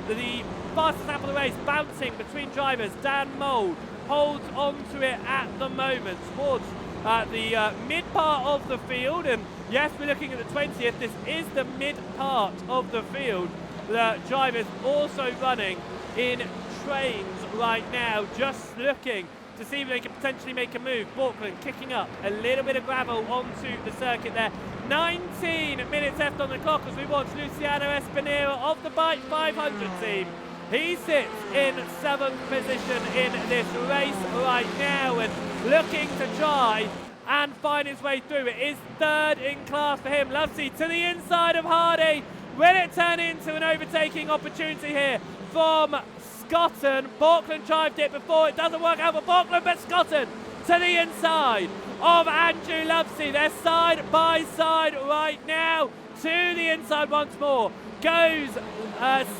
The fastest lap of the race bouncing between drivers. Dan Mould holds on to it at the moment towards the mid part of the field, and yes, we're looking at the 20th. This is the mid part of the field. The drivers also running in trains right now, just looking to see if they can potentially make a move. Borkland kicking up a little bit of gravel onto the circuit there. 19 minutes left on the clock as we watch Luciano Espinera of the Bike 500 team. He sits in 7th position in this race right now and looking to try and find his way through. It is 3rd in class for him. Lovesey to the inside of Hardy. Will it turn into an overtaking opportunity here from Scotton? Borkland tried it before, it doesn't work out for Borkland, but Scotton to the inside of Andrew Lovesey. They're side by side right now. To the inside once more goes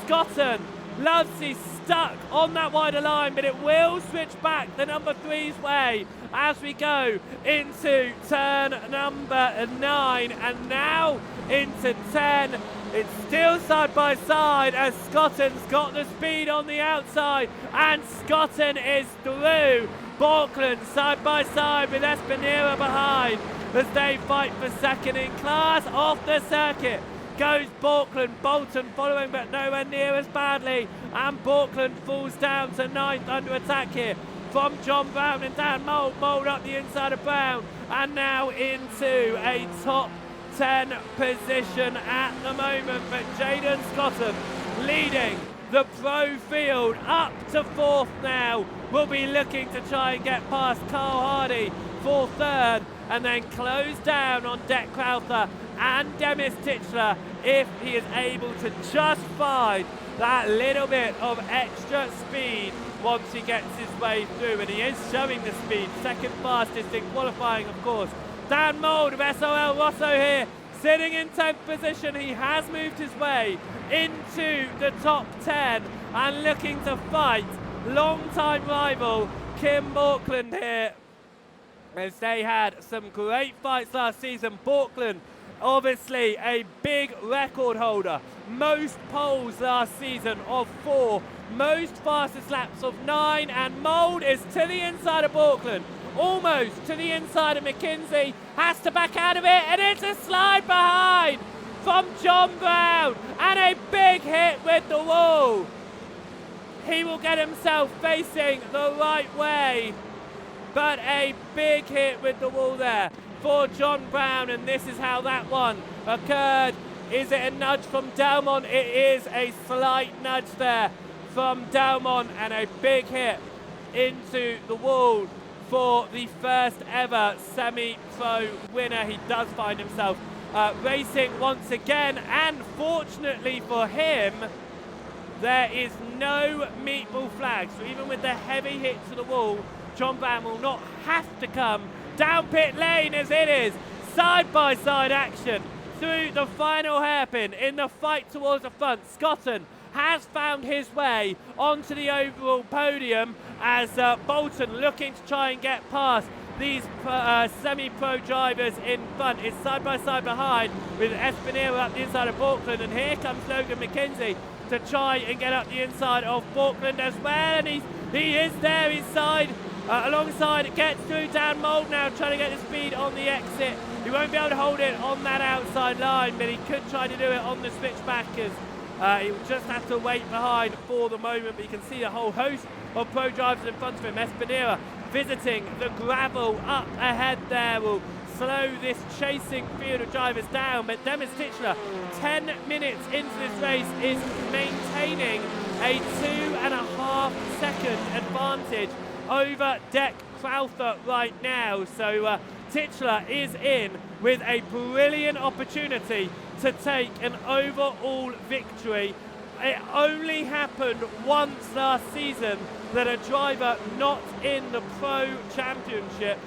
Scotton. Lovesey stuck on that wider line, but it will switch back the number 3's way as we go into turn number 9 and now into 10. It's still side by side as Scotton's got the speed on the outside, and Scotton is through. Borkland side by side with Espinera behind as they fight for 2nd in class. Off the circuit goes Borkland. Bolton following, but nowhere near as badly, and Borkland falls down to 9th under attack here from John Brown and Dan Mould. Mould up the inside of Brown and now into a top 10 position at the moment, but Jaden Scotton leading the pro field up to 4th now. Will be looking to try and get past Carl Hardy for 3rd and then close down on Deck Crowther and Demis Titchener if he is able to just find that little bit of extra speed once he gets his way through, and he is showing the speed. 2nd fastest in qualifying, of course. Dan Mould of SRL Rosso here, sitting in 10th position. He has moved his way into the top 10 and looking to fight long-time rival Kim Borkland here, as they had some great fights last season. Borkland Obviously, a big record holder. Most poles last season of 4. Most fastest laps of 9. And Mould is to the inside of Borkland. Almost to the inside of McKinsey. Has to back out of it. And it's a slide behind from John Brown. And a big hit with the wall. He will get himself facing the right way. But a big hit with the wall there for John Brown, and this is how that one occurred. Is it a nudge from Delmont? It is a slight nudge there from Delmont, and a big hit into the wall for the first ever semi-pro winner. He does find himself racing once again, and fortunately for him, there is no meatball flag. So even with the heavy hit to the wall, John Brown will not have to come down pit lane, as it is side-by-side action through the final hairpin in the fight towards the front. Scotton has found his way onto the overall podium as Bolton looking to try and get past these semi-pro drivers in front. It's side-by-side behind with Espinera up the inside of Borkland, and here comes Logan McKenzie to try and get up the inside of Borkland as well, and he is there inside. Alongside, gets through Dan Mould now, trying to get the speed on the exit. He won't be able to hold it on that outside line, but he could try to do it on the switchback, as he will just have to wait behind for the moment. But you can see a whole host of pro drivers in front of him. Espinera visiting the gravel up ahead there will slow this chasing field of drivers down, but Demis Titchler, 10 minutes into this race, is maintaining a 2.5 second advantage over Deck Crowther right now. So Titchler is in with a brilliant opportunity to take an overall victory. It only happened once last season that a driver not in the Pro Championship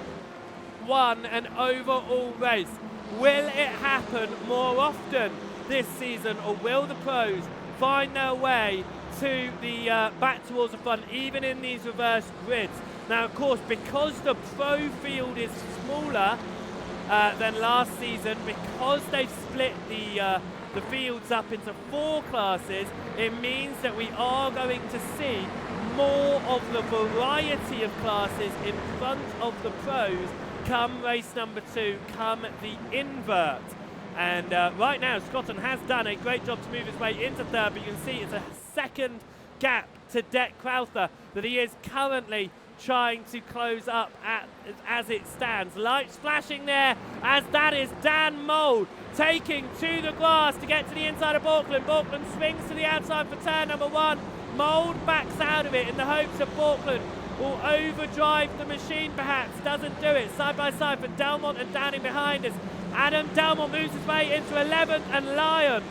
won an overall race. Will it happen more often this season, or will the pros find their way to the back towards the front, even in these reverse grids? Now, of course, because the pro field is smaller than last season, because they've split the fields up into 4 classes, it means that we are going to see more of the variety of classes in front of the pros come race number 2, come the invert. And right now, Scotton has done a great job to move his way into 3rd, but you can see it's a second gap to Deck Crowther that he is currently trying to close up as it stands. Lights flashing there as that is Dan Mould taking to the grass to get to the inside of Borkland. Borkland swings to the outside for turn number 1. Mould backs out of it in the hopes that Borkland will overdrive the machine, perhaps. Doesn't do it. Side by side for Delmont and Downing behind us. Adam Delmont moves his way into 11th, and Lyon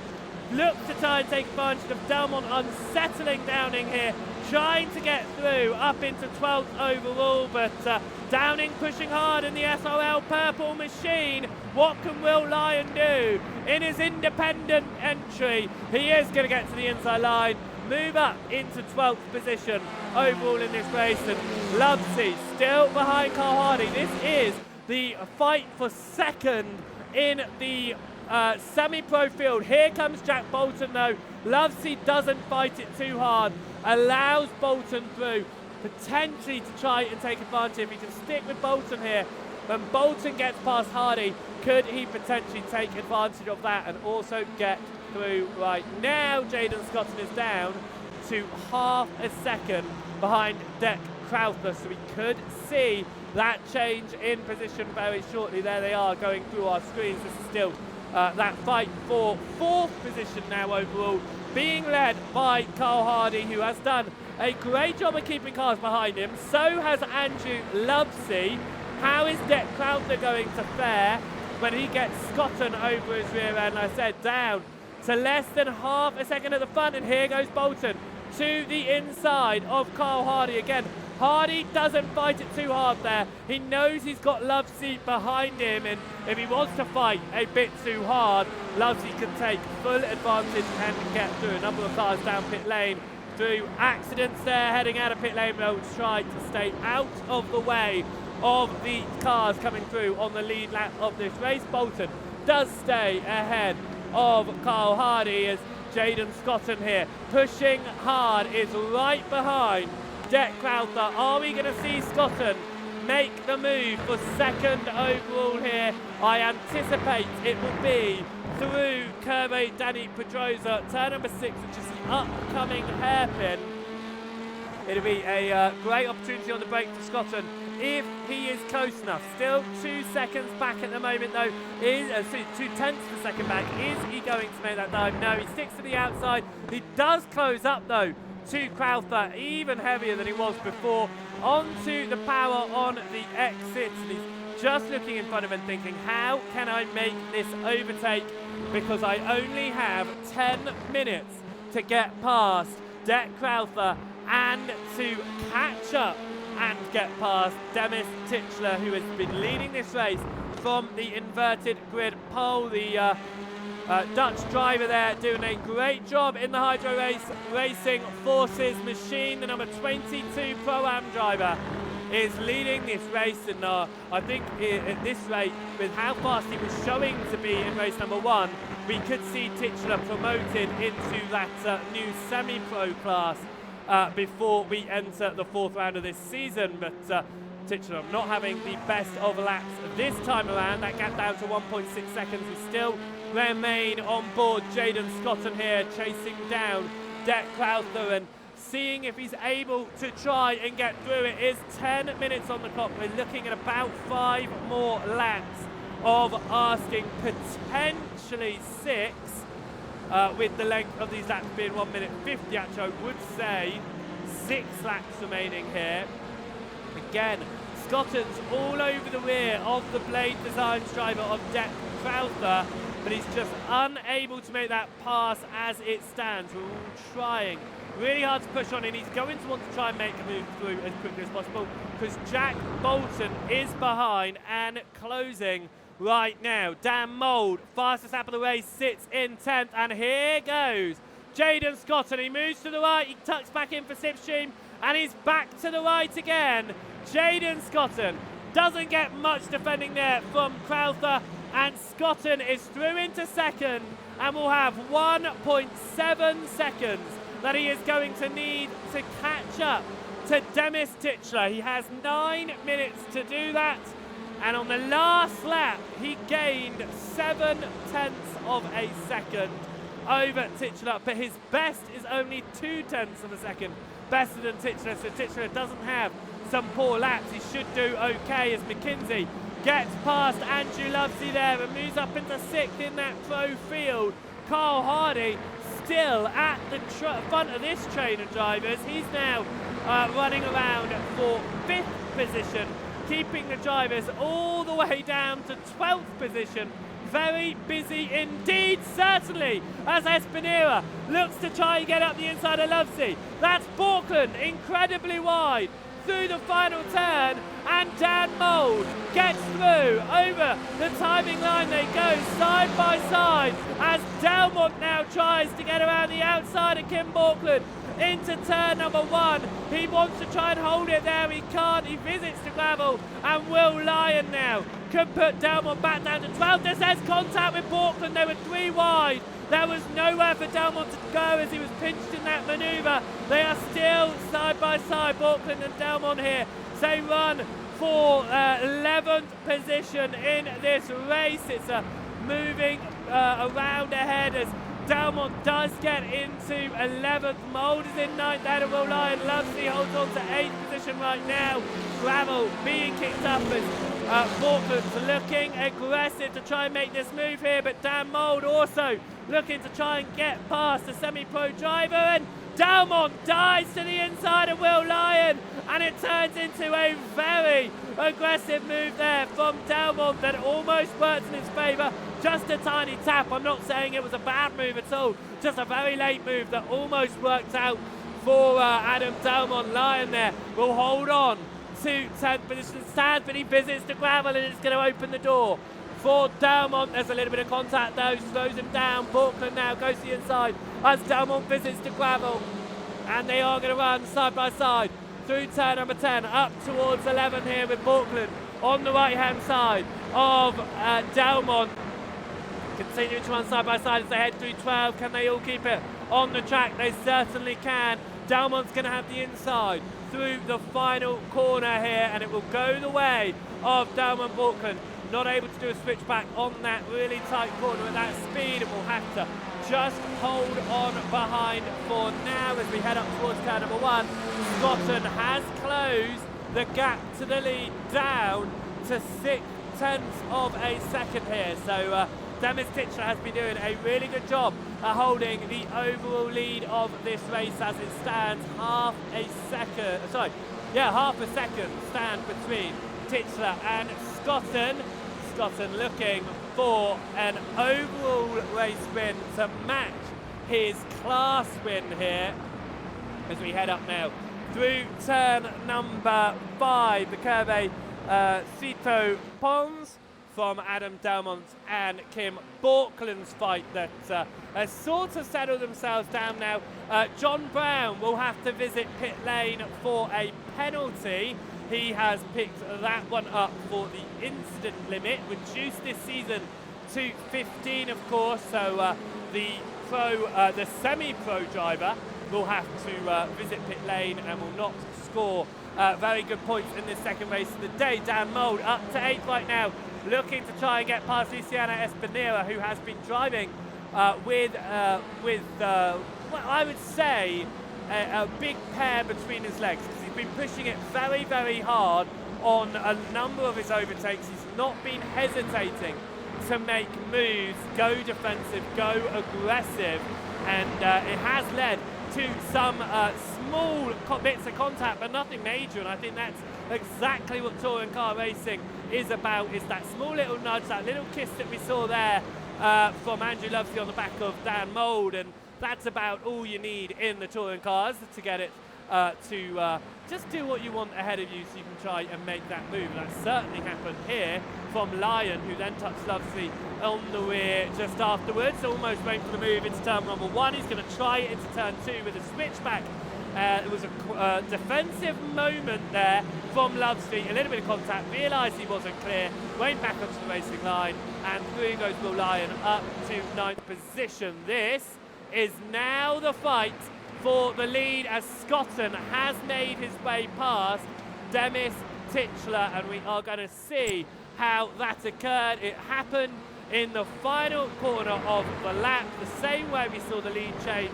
looks to try and take advantage of Delmont unsettling Downing here, trying to get through up into 12th overall, but Downing pushing hard in the SRL purple machine. What can Will Lyon do in his independent entry? He is going to get to the inside line, move up into 12th position overall in this race, and Lovesey still behind Carl Hardy. This is the fight for second in the semi-pro field. Here comes Jack Bolton though. Lovesey doesn't fight it too hard, allows Bolton through, potentially to try and take advantage. If he can stick with Bolton here, when Bolton gets past Hardy, could he potentially take advantage of that and also get through right now? Jaden Scotton is down to half a second behind Deck Crowther, so we could see that change in position very shortly. There they are going through our screens. This is still that fight for 4th position now overall, being led by Carl Hardy, who has done a great job of keeping cars behind him. So has Andrew Lovesey. How is Deck Crowther going to fare when he gets Scotton over his rear end? I said down to less than half a second at the front, and here goes Bolton to the inside of Carl Hardy again. Hardy doesn't fight it too hard there. He knows he's got Lovesey behind him, and if he wants to fight a bit too hard, Lovesey can take full advantage and get through. A number of cars down pit lane through accidents there, heading out of pit lane. They'll try to stay out of the way of the cars coming through on the lead lap of this race. Bolton does stay ahead of Carl Hardy as Jaden Scotton here pushing hard, is right behind Jack Crowther. Are we going to see Scotton make the move for second overall here? I anticipate it will be through Kirby Danny Pedrosa, turn number 6, which is the upcoming hairpin. It'll be a great opportunity on the break for Scotton if he is close enough. Still 2 seconds back at the moment though. 2 tenths of a second back. Is he going to make that dive? No, he sticks to the outside. He does close up though to Crowther, even heavier than he was before. Onto the power on the exit. And he's just looking in front of him thinking, how can I make this overtake? Because I only have 10 minutes to get past Jack Crowther and to catch up and get past Demis Titchler, who has been leading this race from the inverted grid pole. The Dutch driver there doing a great job in the hydro race. Racing Forces Machine, the number 22 Pro-Am driver, is leading this race, and I think at this rate, with how fast he was showing to be in race number 1, we could see Titchler promoted into that new semi-pro class before we enter the 4th round of this season. But Titchler not having the best of laps this time around. That gap down to 1.6 seconds. We still remain on board Jaden Scotton here, chasing down Jack Crowther and seeing if he's able to try and get through. It is 10 minutes on the clock. We're looking at about 5 more laps of asking, potentially 6, with the length of these laps being 1 minute 50. Actually, I would say 6 laps remaining here. Again, Scotton's all over the rear of the Blade Designs driver of Jack Crowther, but he's just unable to make that pass as it stands. We're all trying really hard to push on, and he's going to want to try and make a move through as quickly as possible because Jack Bolton is behind and closing right now. Dan Mould, fastest lap of the race, sits in 10th, and here goes Jaden Scotton. He moves to the right, he tucks back in for Slipstream, and he's back to the right again. Jaden Scotton doesn't get much defending there from Crowther, and Scotton is through into second and will have 1.7 seconds that he is going to need to catch up to Demis Titchler. He has 9 minutes to do that, and on the last lap he gained 7/10 of a second over Titchler, but his best is only 2/10 of a second better than Titchler, so Titchler doesn't have some poor laps. He should do okay as McKinsey gets past Andrew Lovesey there and moves up into 6th in that pro field. Carl Hardy still at the front of this train of drivers. He's now running around for 5th position, keeping the drivers all the way down to 12th position. Very busy indeed, certainly, as Espinera looks to try and get up the inside of Lovesey. That's Borkland, incredibly wide through the final turn, and Dan Mould gets through. Over the timing line they go, side by side, as Delmont now tries to get around the outside of Kim Borkland into turn number 1. He wants to try and hold it there, he can't. He visits the gravel, and Will Lyon now can put Delmont back down to 12th. This has contact with Borkland. They were 3 wide. There was nowhere for Delmont to go as he was pinched in that manoeuvre. They are still side by side, Borkland and Delmont here. They run for 11th position in this race. It's moving around ahead as Delmont does get into 11th. Mould is in 9th. There Will Lyon. Lovesey holds on to 8th position right now. Gravel being kicked up as Borkland's looking aggressive to try and make this move here, but Dan Mould also looking to try and get past the semi-pro driver, and Delmont dives to the inside of Will Lyon, and it turns into a very aggressive move there from Delmont that almost works in his favour. Just a tiny tap. I'm not saying it was a bad move at all, just a very late move that almost worked out for Adam Delmont. Lyon there will hold on to 10th position stand, but he visits the gravel and it's going to open the door for Delmont. There's a little bit of contact though, slows him down. Borkland now goes to the inside as Delmont visits the gravel, and they are going to run side by side through turn number 10 up towards 11 here with Borkland on the right hand side of Delmont. Continuing to run side by side as they head through 12. Can they all keep it on the track? They certainly can. Dalmont's going to have the inside through the final corner here, and it will go the way of Dalmont Borkland. Not able to do a switchback on that really tight corner at that speed, and will have to just hold on behind for now as we head up towards turn number 1. Scotton has closed the gap to the lead down to 0.6 of a second here. So Demis Titchler has been doing a really good job at holding the overall lead of this race as it stands. Half a second stand between Titchler and Scotton. Scotton looking for an overall race win to match his class win here as we head up now through turn number 5. The Curve Cito Pons from Adam Dalmont and Kim Borkland's fight that has sort of settled themselves down now. John Brown will have to visit pit lane for a penalty. He has picked that one up for the incident limit, reduced this season to 15, of course. So the semi-pro driver will have to visit pit lane and will not score very good points in this second race of the day. Dan Mould up to 8th right now, looking to try and get past Luciana Espinera, who has been driving with well, I would say a big pair between his legs, because he's been pushing it very, very hard on a number of his overtakes. He's not been hesitating to make moves, go defensive, go aggressive, and it has led to some small bits of contact, but nothing major. And I think that's exactly what touring car racing is about, is that small little nudge, that little kiss that we saw there from Andrew Lovesley on the back of Dan Mould, and that's about all you need in the touring cars to get it to just do what you want ahead of you, so you can try and make that move. That certainly happened here from Lyon, who then touched Lovesley on the rear just afterwards. Almost went for the move into turn number 1. He's going to try it into turn 2 with a switchback. It was a defensive moment there from Lovesley. A little bit of contact, realised he wasn't clear, went back onto the racing line, and through goes Will Lyon up to 9th position. This is now the fight for the lead, as Scotton has made his way past Demis Titchler, and we are going to see how that occurred. It happened in the final corner of the lap, the same way we saw the lead change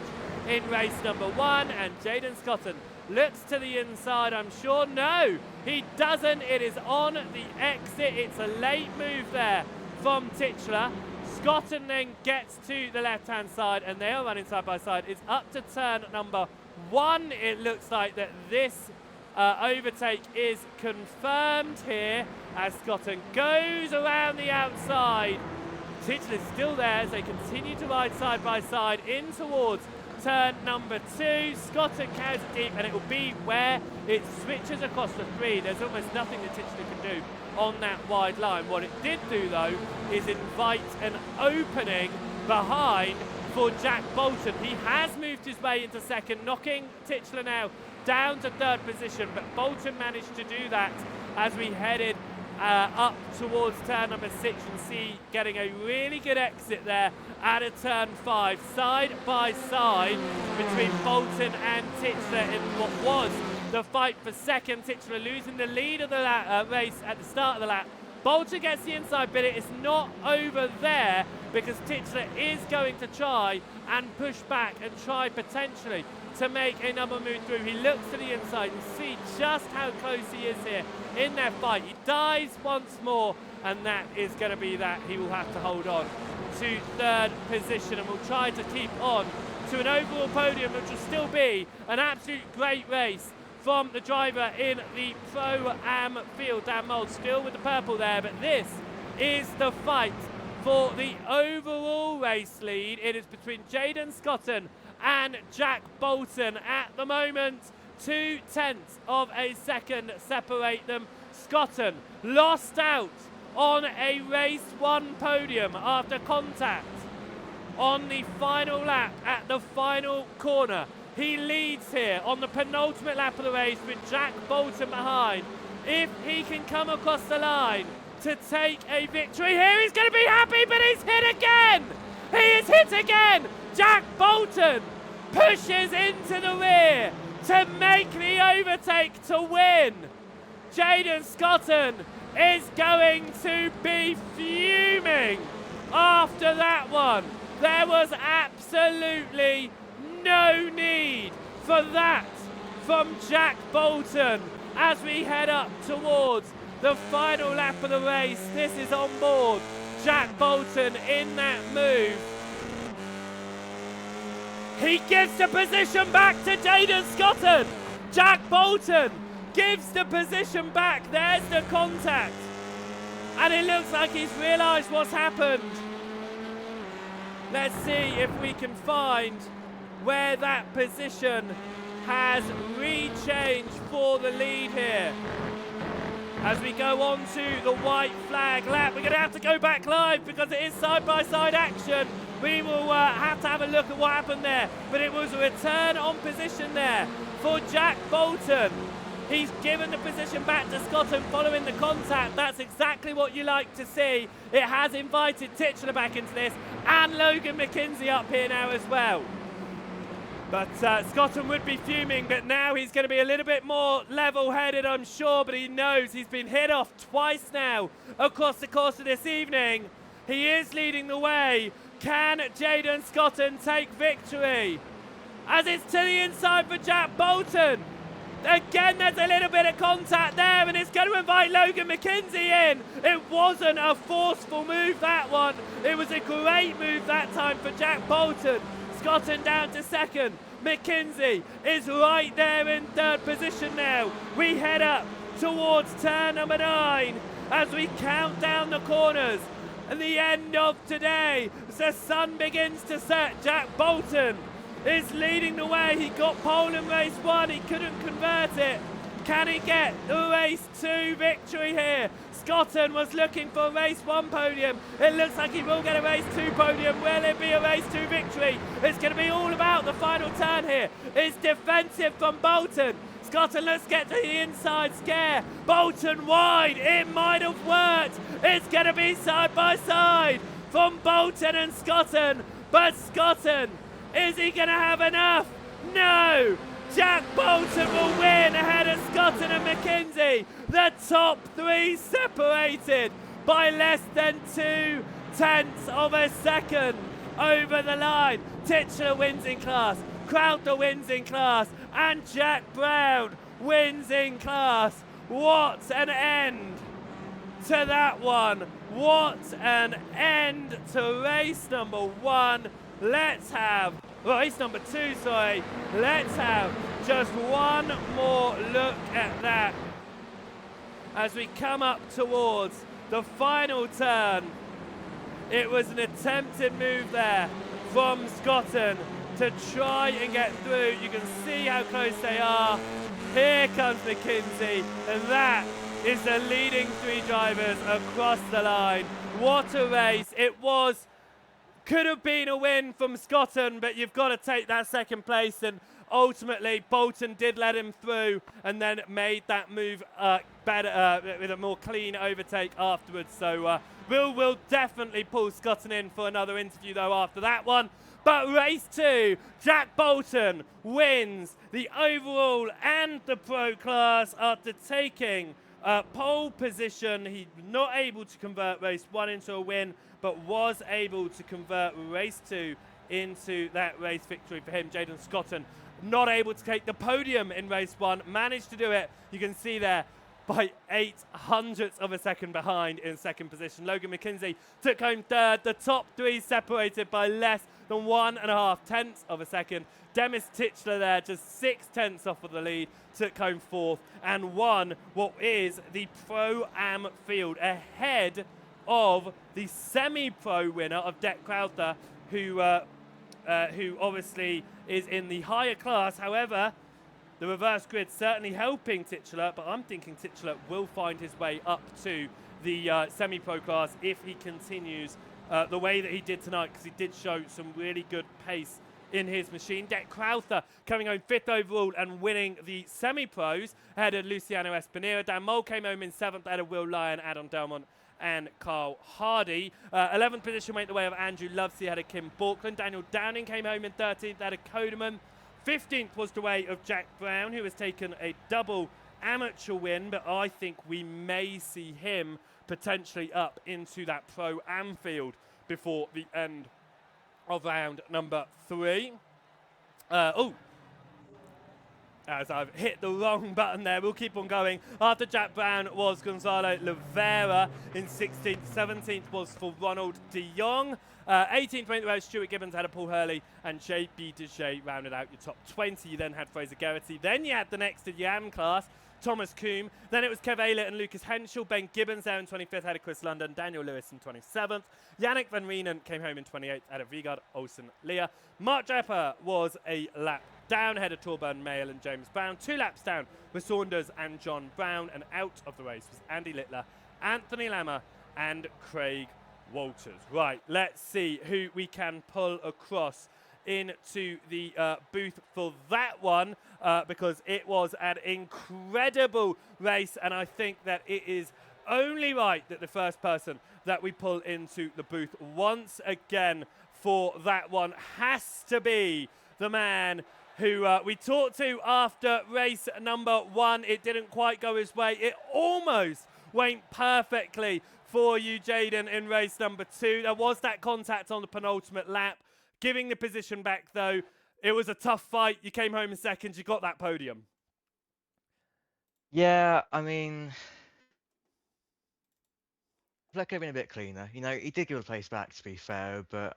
in race number 1, and Jaden Scotton looks to the inside, I'm sure. No, he doesn't. It is on the exit. It's a late move there from Titchler. Scotton then gets to the left-hand side, and they are running side by side. It's up to turn number 1. It looks like that this overtake is confirmed here as Scotton goes around the outside. Titchler is still there as they continue to ride side by side in towards turn number 2. Scotton carries it deep, and it will be where it switches across the 3. There's almost nothing that Titchler can do on that wide line. What it did do, though, is invite an opening behind for Jack Bolton. He has moved his way into second, knocking Titchler now down to 3rd position, but Bolton managed to do that as we headed up towards turn number 6, and see getting a really good exit there out of turn 5, side by side between Bolton and Titchler in what was the fight for second. Titchler losing the lead of the race at the start of the lap. Bolton gets the inside bit. It's not over there, because Titchler is going to try and push back and try potentially to make another move through. He looks to the inside and see just how close he is here in their fight. He dives once more, and that is going to be that. He will have to hold on to 3rd position, and will try to keep on to an overall podium, which will still be an absolute great race from the driver in the Pro-Am field. Dan Mould still with the purple there, but this is the fight for the overall race lead. It is between Jaden Scotton and Jack Bolton at the moment. 0.2 of a second separate them. Scotton lost out on a race 1 podium after contact on the final lap at the final corner. He leads here on the penultimate lap of the race with Jack Bolton behind. If he can come across the line to take a victory here. He's going to be happy, but he's hit again. He is hit again. Jack Bolton pushes into the rear to make the overtake to win. Jaden Scotton is going to be fuming after that one. There was absolutely no need for that from Jack Bolton as we head up towards the final lap of the race. This is on board Jack Bolton in that move. He gives the position back to Jaden Scotton. Jack Bolton gives the position back. There's the contact. And it looks like he's realised what's happened. Let's see if we can find where that position has rechanged for the lead here. As we go on to the white flag lap, we're going to have to go back live because it is side-by-side action. We will have to have a look at what happened there. But it was a return on position there for Jack Bolton. He's given the position back to Scotton following the contact. That's exactly what you like to see. It has invited Titchener back into this and Logan McKenzie up here now as well. But Scotton would be fuming, but now he's going to be a little bit more level-headed, I'm sure, but he knows he's been hit off twice now across the course of this evening. He is leading the way. Can Jaden Scotton take victory? As it's to the inside for Jack Bolton. Again, there's a little bit of contact there, and it's going to invite Logan McKenzie in. It wasn't a forceful move, that one. It was a great move that time for Jack Bolton. Scotton down to second. McKenzie is right there in third position now. We head up towards turn number 9 as we count down the corners. And the end of today, as the sun begins to set, Jack Bolton is leading the way. He got pole in race 1, he couldn't convert it. Can he get the race 2 victory here? Scotton was looking for a race 1 podium. It looks like he will get a race 2 podium. Will it be a race 2 victory? It's going to be all about the final turn here. It's defensive from Bolton. Scotton, let's get to the inside scare. Bolton wide, it might have worked. It's going to be side by side from Bolton and Scotton. But Scotton, is he going to have enough? No! Jack Bolton will win ahead of Scotton and McKenzie. The top 3 separated by less than 0.2 of a second over the line. Titchener wins in class, Crowther wins in class, and Jack Brown wins in class. What an end to that one. What an end to race number 1. Let's have race number 2, sorry. Let's have just one more look at that as we come up towards the final turn. It was an attempted move there from Scotton to try and get through. You can see how close they are. Here comes McKenzie, and that is the leading 3 drivers across the line. What a race. It was. Could have been a win from Scotton, but you've got to take that second place, and ultimately Bolton did let him through and then made that move better with a more clean overtake afterwards. So we'll definitely pull Scotton in for another interview though after that one. But race 2, Jack Bolton wins the overall and the pro class after taking pole position. He's not able to convert race 1 into a win, but was able to convert race 2 into that race victory for him. Jaden Scotton not able to take the podium in race 1, managed to do it, you can see there, by 0.08 of a second behind in second position. Logan McKenzie took home third. The top 3 separated by less than 1.5 of a second. Demis Titchener there, just 0.6 off of the lead, took home 4th and won what is the Pro-Am field ahead of the semi-pro winner of Jack Crowther, who obviously is in the higher class. However, the reverse grid certainly helping Titchener, but I'm thinking Titchener will find his way up to the semi-pro class if he continues the way that he did tonight, because he did show some really good pace in his machine. Jack Crowther coming home 5th overall and winning the semi-pros ahead of Luciano Espinera. Dan Mole came home in 7th ahead of Will Lyon, Adam Delmont and Carl Hardy. 11th position went the way of Andrew Lovesey, had a Kim Borkland. Daniel Downing came home in 13th, had a Codeman. 15th was the way of Jack Brown, who has taken a double amateur win, but I think we may see him potentially up into that Pro-Am field before the end of round number 3. As I've hit the wrong button there, we'll keep on going. After Jack Brown was Gonzalo Levera in 16th. 17th was for Ronald de Jong. 18th went the Stuart Gibbons, had a Paul Hurley, and JB Deshay rounded out your top 20. You then had Fraser Geraghty. Then you had the next to Yam class, Thomas Coombe. Then it was Kev Aylett and Lucas Henschel. Ben Gibbons there in 25th, had a Chris London. Daniel Lewis in 27th. Yannick Van Reenen came home in 28th, had a Vigard Olsen Leah. Mark Draper was a lap down, head of Torburn Mayle and James Brown. 2 laps down with Saunders and John Brown, and out of the race was Andy Littler, Anthony Lammer, and Craig Walters. Right, let's see who we can pull across into the booth for that one, because it was an incredible race, and I think that it is only right that the first person that we pull into the booth once again for that one has to be the man who we talked to after race number 1. It didn't quite go his way. It almost went perfectly for you, Jaden, in race number 2. There was that contact on the penultimate lap. Giving the position back, though, it was a tough fight. You came home in second. You got that podium. Yeah, I mean, Fleck could have been a bit cleaner. You know, he did give a place back, to be fair, but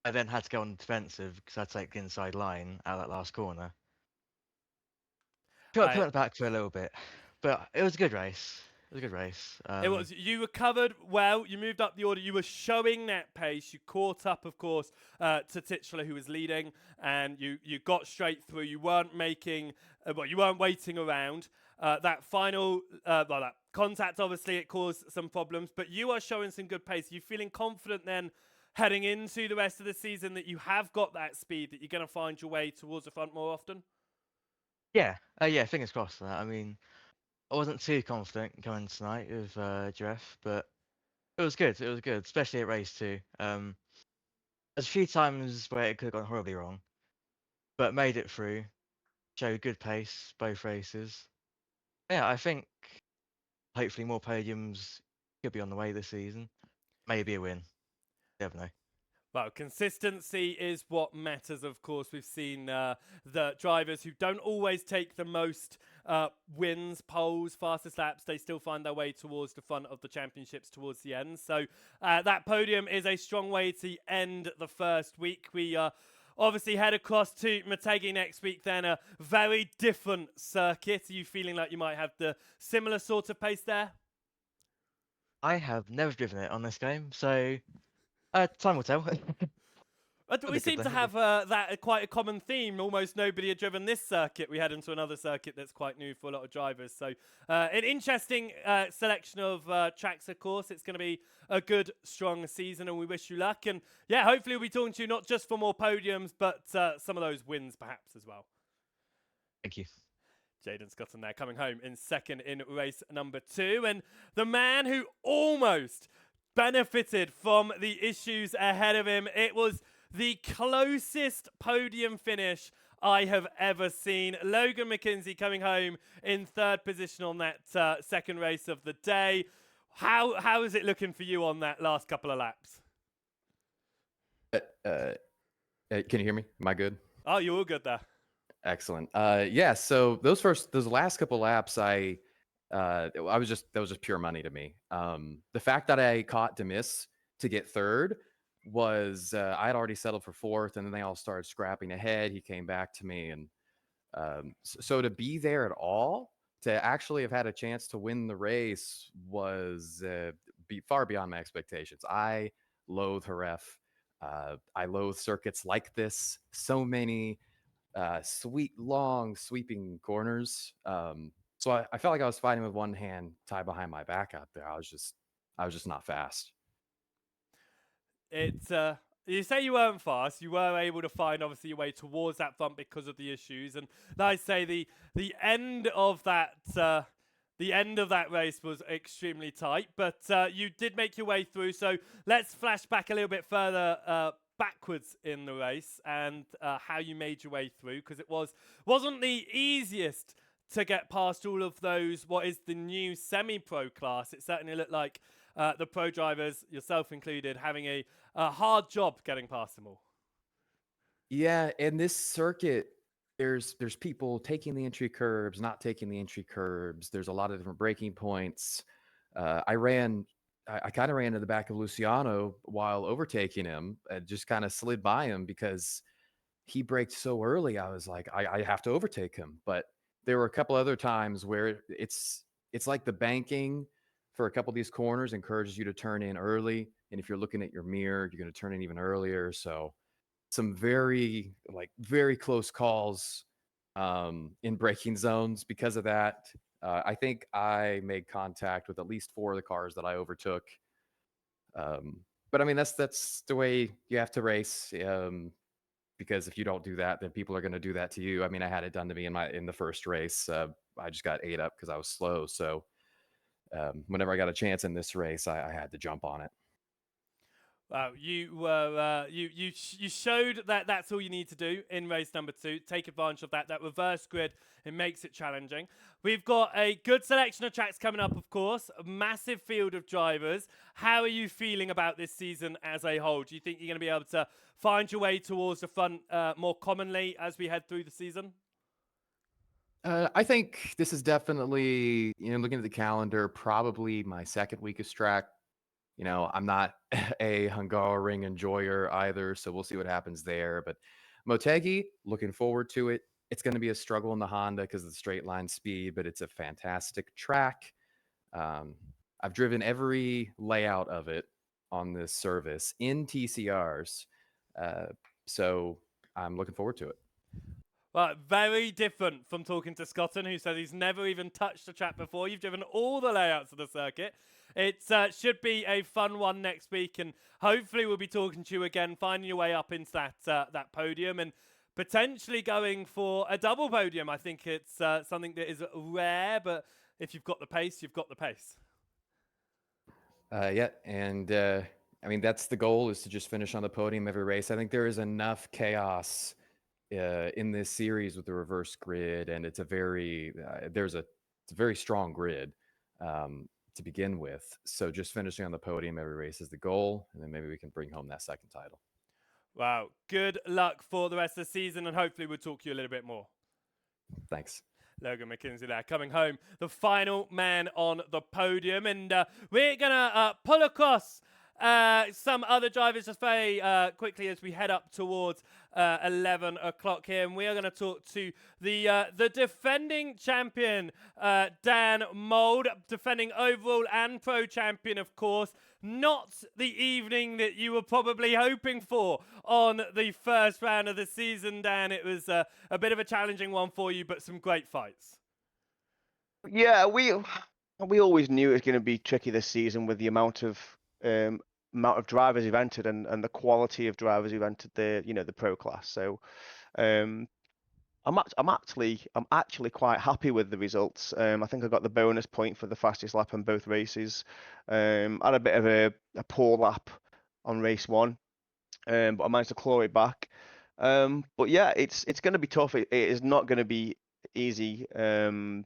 I then had to go on the defensive because I'd take the inside line out of that last corner. Put it back for a little bit, but it was a good race. It was a good race. It was. You recovered well. You moved up the order. You were showing that pace. You caught up, of course, to Titchler, who was leading, and you got straight through. You weren't making, you weren't waiting around. That final, that contact, obviously, it caused some problems, but you are showing some good pace. Are you feeling confident then, heading into the rest of the season, that you have got that speed, that you're going to find your way towards the front more often? Yeah, fingers crossed for that. I mean, I wasn't too confident going tonight with Jerez, but it was good. It was good, especially at race 2. There's a few times where it could have gone horribly wrong, but made it through. Showed good pace both races. Yeah, I think hopefully more podiums could be on the way this season. Maybe a win. Never know. Well, consistency is what matters, of course. We've seen the drivers who don't always take the most wins, poles, fastest laps. They still find their way towards the front of the championships towards the end. So that podium is a strong way to end the first week. We obviously head across to Motegi next week, then a very different circuit. Are you feeling like you might have the similar sort of pace there? I have never driven it on this game, so time will tell. We seem to have that quite a common theme. Almost nobody had driven this circuit. We head into another circuit that's quite new for a lot of drivers. So an interesting selection of tracks, of course. It's going to be a good, strong season, and we wish you luck. And yeah, hopefully we'll be talking to you not just for more podiums, but some of those wins perhaps as well. Thank you. Jaden Scotton there, coming home in second in race number 2. And the man who almost benefited from the issues ahead of him, it was the closest podium finish I have ever seen. Logan McKenzie coming home in 3rd position on that second race of the day. How is it looking for you on that last couple of laps? Can you hear me? Am I good? Oh, you're all good there. Excellent. Yeah. So those last couple laps, that was just pure money to me. The fact that I caught Demis to get 3rd was I had already settled for 4th, and then they all started scrapping ahead. He came back to me, and so to be there at all, to actually have had a chance to win the race was far beyond my expectations. I loathe Jerez. I loathe circuits like this. So many long sweeping corners. So I felt like I was fighting with one hand tied behind my back out there. I was just not fast. You say you weren't fast. You were able to find obviously your way towards that front because of the issues. And like I say, the end of that the end of that race was extremely tight, but you did make your way through. So let's flash back a little bit further backwards in the race and how you made your way through, because it wasn't the easiest to get past all of those, what is the new semi-pro class. It certainly looked like the pro drivers, yourself included, having a hard job getting past them all. Yeah, in this circuit, there's people taking the entry curbs, not taking the entry curbs. There's a lot of different braking points. I kind of ran to the back of Luciano while overtaking him. Just kind of slid by him because he braked so early. I was like, I have to overtake him. But there were a couple other times where it's like the banking for a couple of these corners encourages you to turn in early. And if you're looking at your mirror, you're going to turn in even earlier. So some very close calls in braking zones because of that. I think I made contact with at least 4 of the cars that I overtook. But I mean, that's the way you have to race. Because if you don't do that, then people are going to do that to you. I mean, I had it done to me in the first race. I just got ate up because I was slow. So whenever I got a chance in this race, I had to jump on it. Wow, you were you showed that that's all you need to do in race number 2. Take advantage of that reverse grid. It makes it challenging. We've got a good selection of tracks coming up, of course. A massive field of drivers. How are you feeling about this season as a whole? Do you think you're going to be able to find your way towards the front more commonly as we head through the season? I think this is definitely, looking at the calendar, probably my second weakest track. I'm not a Hungaroring enjoyer either, so we'll see what happens there. But Motegi, looking forward to it. It's going to be a struggle in the Honda because of the straight line speed, but it's a fantastic track. I've driven every layout of it on this service in TCRs, so I'm looking forward to it. Well, very different from talking to Scotton, who said he's never even touched a track before. You've driven all the layouts of the circuit. It should be a fun one next week, and hopefully we'll be talking to you again, finding your way up into that podium and potentially going for a double podium. I think it's something that is rare, but if you've got the pace, you've got the pace. Yeah, and I mean, that's the goal, is to just finish on the podium every race. I think there is enough chaos in this series with the reverse grid, and it's a very strong grid to begin with. So just finishing on the podium every race is the goal, and then maybe we can bring home that second title. Wow, good luck for the rest of the season, and hopefully we'll talk to you a little bit more. Thanks. Logan McKenzie there, coming home, the final man on the podium, and we're gonna pull across some other drivers just very quickly as we head up towards 11 o'clock here, and we are going to talk to the defending champion, Dan Mould, defending overall and pro champion, of course. Not the evening that you were probably hoping for on the first round of the season, Dan. It was a bit of a challenging one for you, but some great fights. Yeah, we always knew it was going to be tricky this season with the amount of drivers who've entered and the quality of drivers who've entered the pro class. So I'm actually quite happy with the results. I think I got the bonus point for the fastest lap on both races. Had a bit of a poor lap on race 1, but I managed to claw it back. But yeah, it's going to be tough. It is not going to be easy at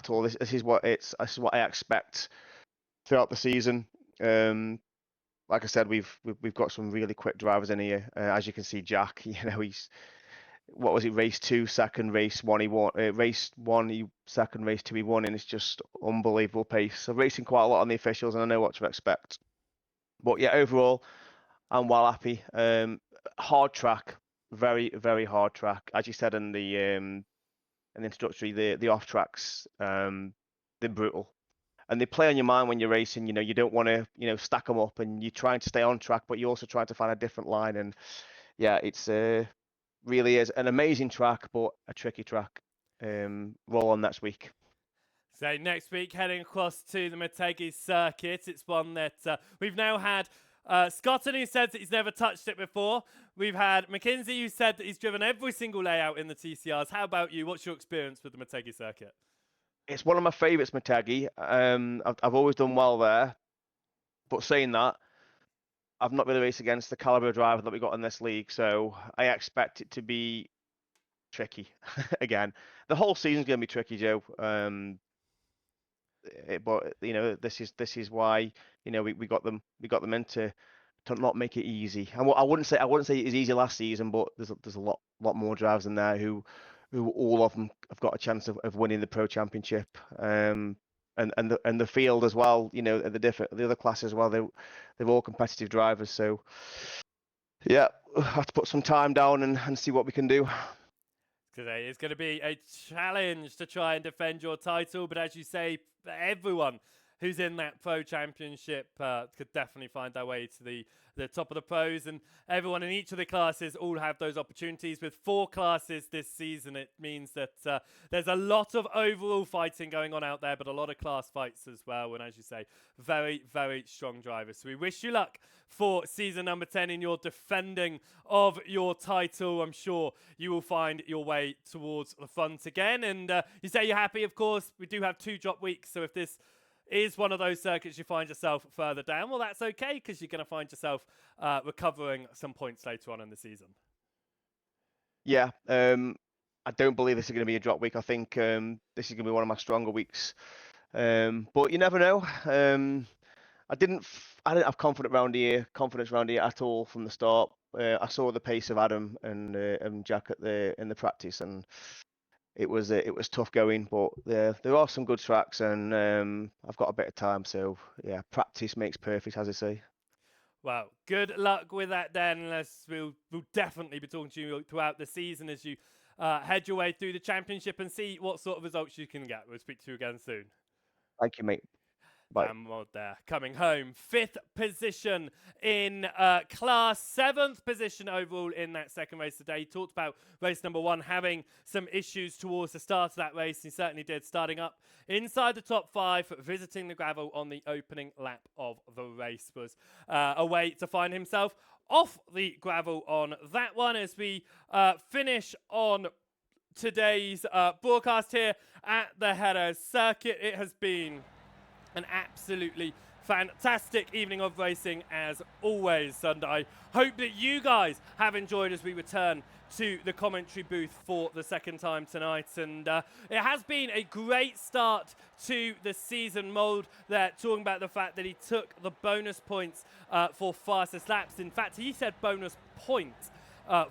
all. This is what I expect throughout the season. Like I said, we've got some really quick drivers in here. As you can see, Jack, he's, what was it, race 2, second, race 1 he won, race 1 he second, race 2 he won, and it's just unbelievable pace. So racing quite a lot on the officials, and I know what to expect. But yeah, overall, I'm well happy. Hard track, very, very hard track. As you said in the introductory, the off tracks, they're brutal. And they play on your mind when you're racing. You don't want to, stack them up, and you're trying to stay on track, but you're also trying to find a different line. And yeah, it's really is an amazing track, but a tricky track. Roll on next week. So next week, heading across to the Motegi circuit. It's one that we've now had Scotton, who said that he's never touched it before. We've had McKinsey, who said that he's driven every single layout in the TCRs. How about you? What's your experience with the Motegi circuit? it's one of my favourites, Motegi. I've always done well there. But saying that, I've not really raced against the caliber of driver that we got in this league, so I expect it to be tricky again. The whole season's going to be tricky, Joe. But this is why we got them in to not make it easy. I wouldn't say it was easy last season, but there's a lot more drivers in there who all of them have got a chance of winning the Pro Championship. And the field as well. The other classes as well. They're all competitive drivers. So yeah, have to put some time down and see what we can do. Today is going to be a challenge to try and defend your title, but as you say, everyone who's in that Pro Championship could definitely find their way to the top of the pros, and everyone in each of the classes all have those opportunities. With 4 classes this season, it means that there's a lot of overall fighting going on out there, but a lot of class fights as well, and as you say, very, very strong drivers. So we wish you luck for season number 10 in your defending of your title. I'm sure you will find your way towards the front again, and you say you're happy, of course. We do have 2 drop weeks, so if this is one of those circuits you find yourself further down, well, that's okay, because you're going to find yourself recovering some points later on in the season. Yeah, I don't believe this is going to be a drop week. I think this is going to be one of my stronger weeks. But you never know. I didn't have confidence around here at all from the start. I saw the pace of Adam and Jack in the practice, and it was tough going. But there are some good tracks, and I've got a bit of time. So yeah, practice makes perfect, as I say. Well, good luck with that, Dan. We'll definitely be talking to you throughout the season as you head your way through the championship and see what sort of results you can get. We'll speak to you again soon. Thank you, mate. Bye. Dan Mod there, coming home. 5th position in class, 7th position overall in that second race today. He talked about race number 1 having some issues towards the start of that race. He certainly did, starting up inside the top 5, visiting the gravel on the opening lap of the race. Was a way to find himself off the gravel on that one as we finish on today's broadcast here at the Jerez circuit. It has been an absolutely fantastic evening of racing as always, and I hope that you guys have enjoyed as we return to the commentary booth for the second time tonight. And it has been a great start to the season. Mold there talking about the fact that he took the bonus points for fastest laps. In fact, he said bonus points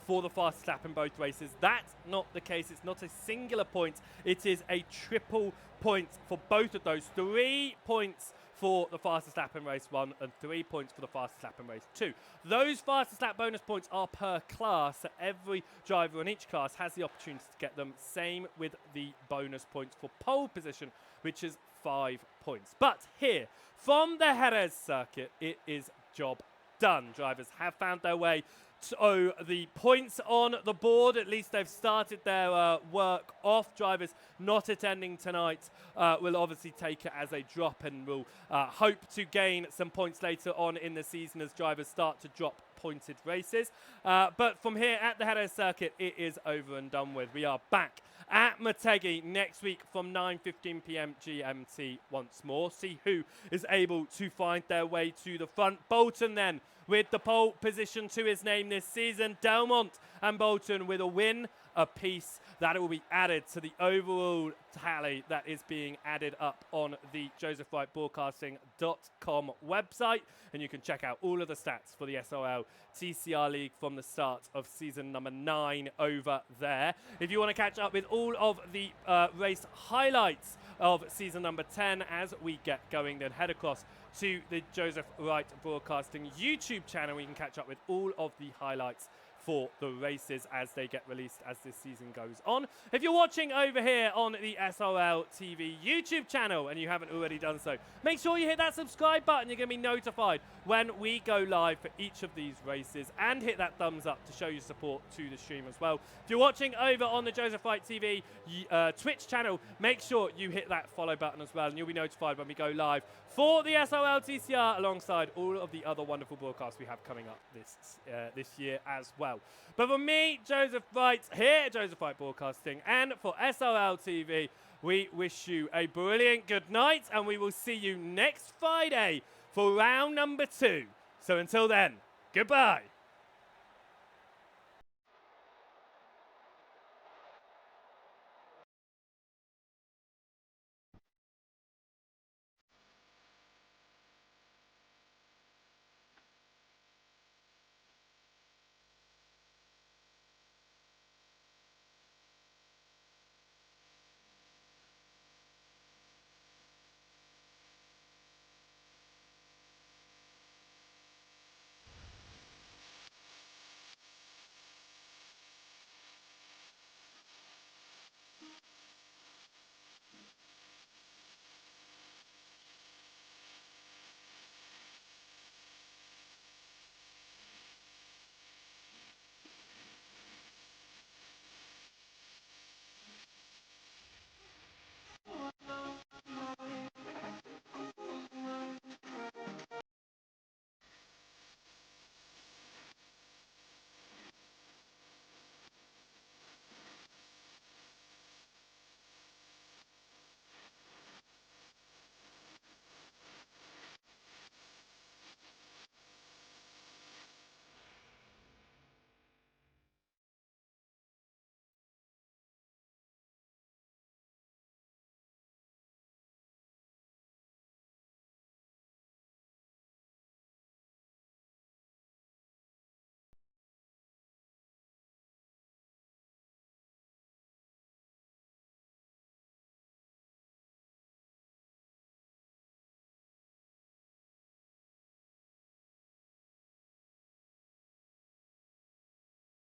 for the fastest lap in both races. That's not the case. It's not a singular point. It is a triple point for both of those. 3 points for the fastest lap in race 1 and 3 points for the fastest lap in race 2. Those fastest lap bonus points are per class, so every driver in each class has the opportunity to get them. Same with the bonus points for pole position, which is 5 points. But here, from the Jerez circuit, it is job done. Drivers have found their way so the points on the board. At least they've started their work off. Drivers not attending tonight will obviously take it as a drop and will hope to gain some points later on in the season as drivers start to drop pointed races. But from here at the Jerez circuit, it is over and done with. We are back at Motegi next week from 9:15 p.m. GMT once more. See who is able to find their way to the front. Bolton then with the pole position to his name this season. Delmont and Bolton with a win apiece. That will be added to the overall tally that is being added up on the josephwrightbroadcasting.com website. And you can check out all of the stats for the SRL TCR League from the start of season number 9 over there. If you want to catch up with all of the race highlights of season number 10 as we get going, then head across to the Joseph Wright Broadcasting YouTube channel. We can catch up with all of the highlights for the races as they get released as this season goes on. If you're watching over here on the SRLTV YouTube channel and you haven't already done so, make sure you hit that subscribe button. You're going to be notified when we go live for each of these races, and hit that thumbs up to show your support to the stream as well. If you're watching over on the Joseph Wright TV Twitch channel, make sure you hit that follow button as well, and you'll be notified when we go live for the SRL TCR alongside all of the other wonderful broadcasts we have coming up this year as well. But for me, Joseph Wright, here at Joseph Wright Broadcasting, and for SRL TV, we wish you a brilliant good night, and we will see you next Friday for round number 2. So until then, goodbye.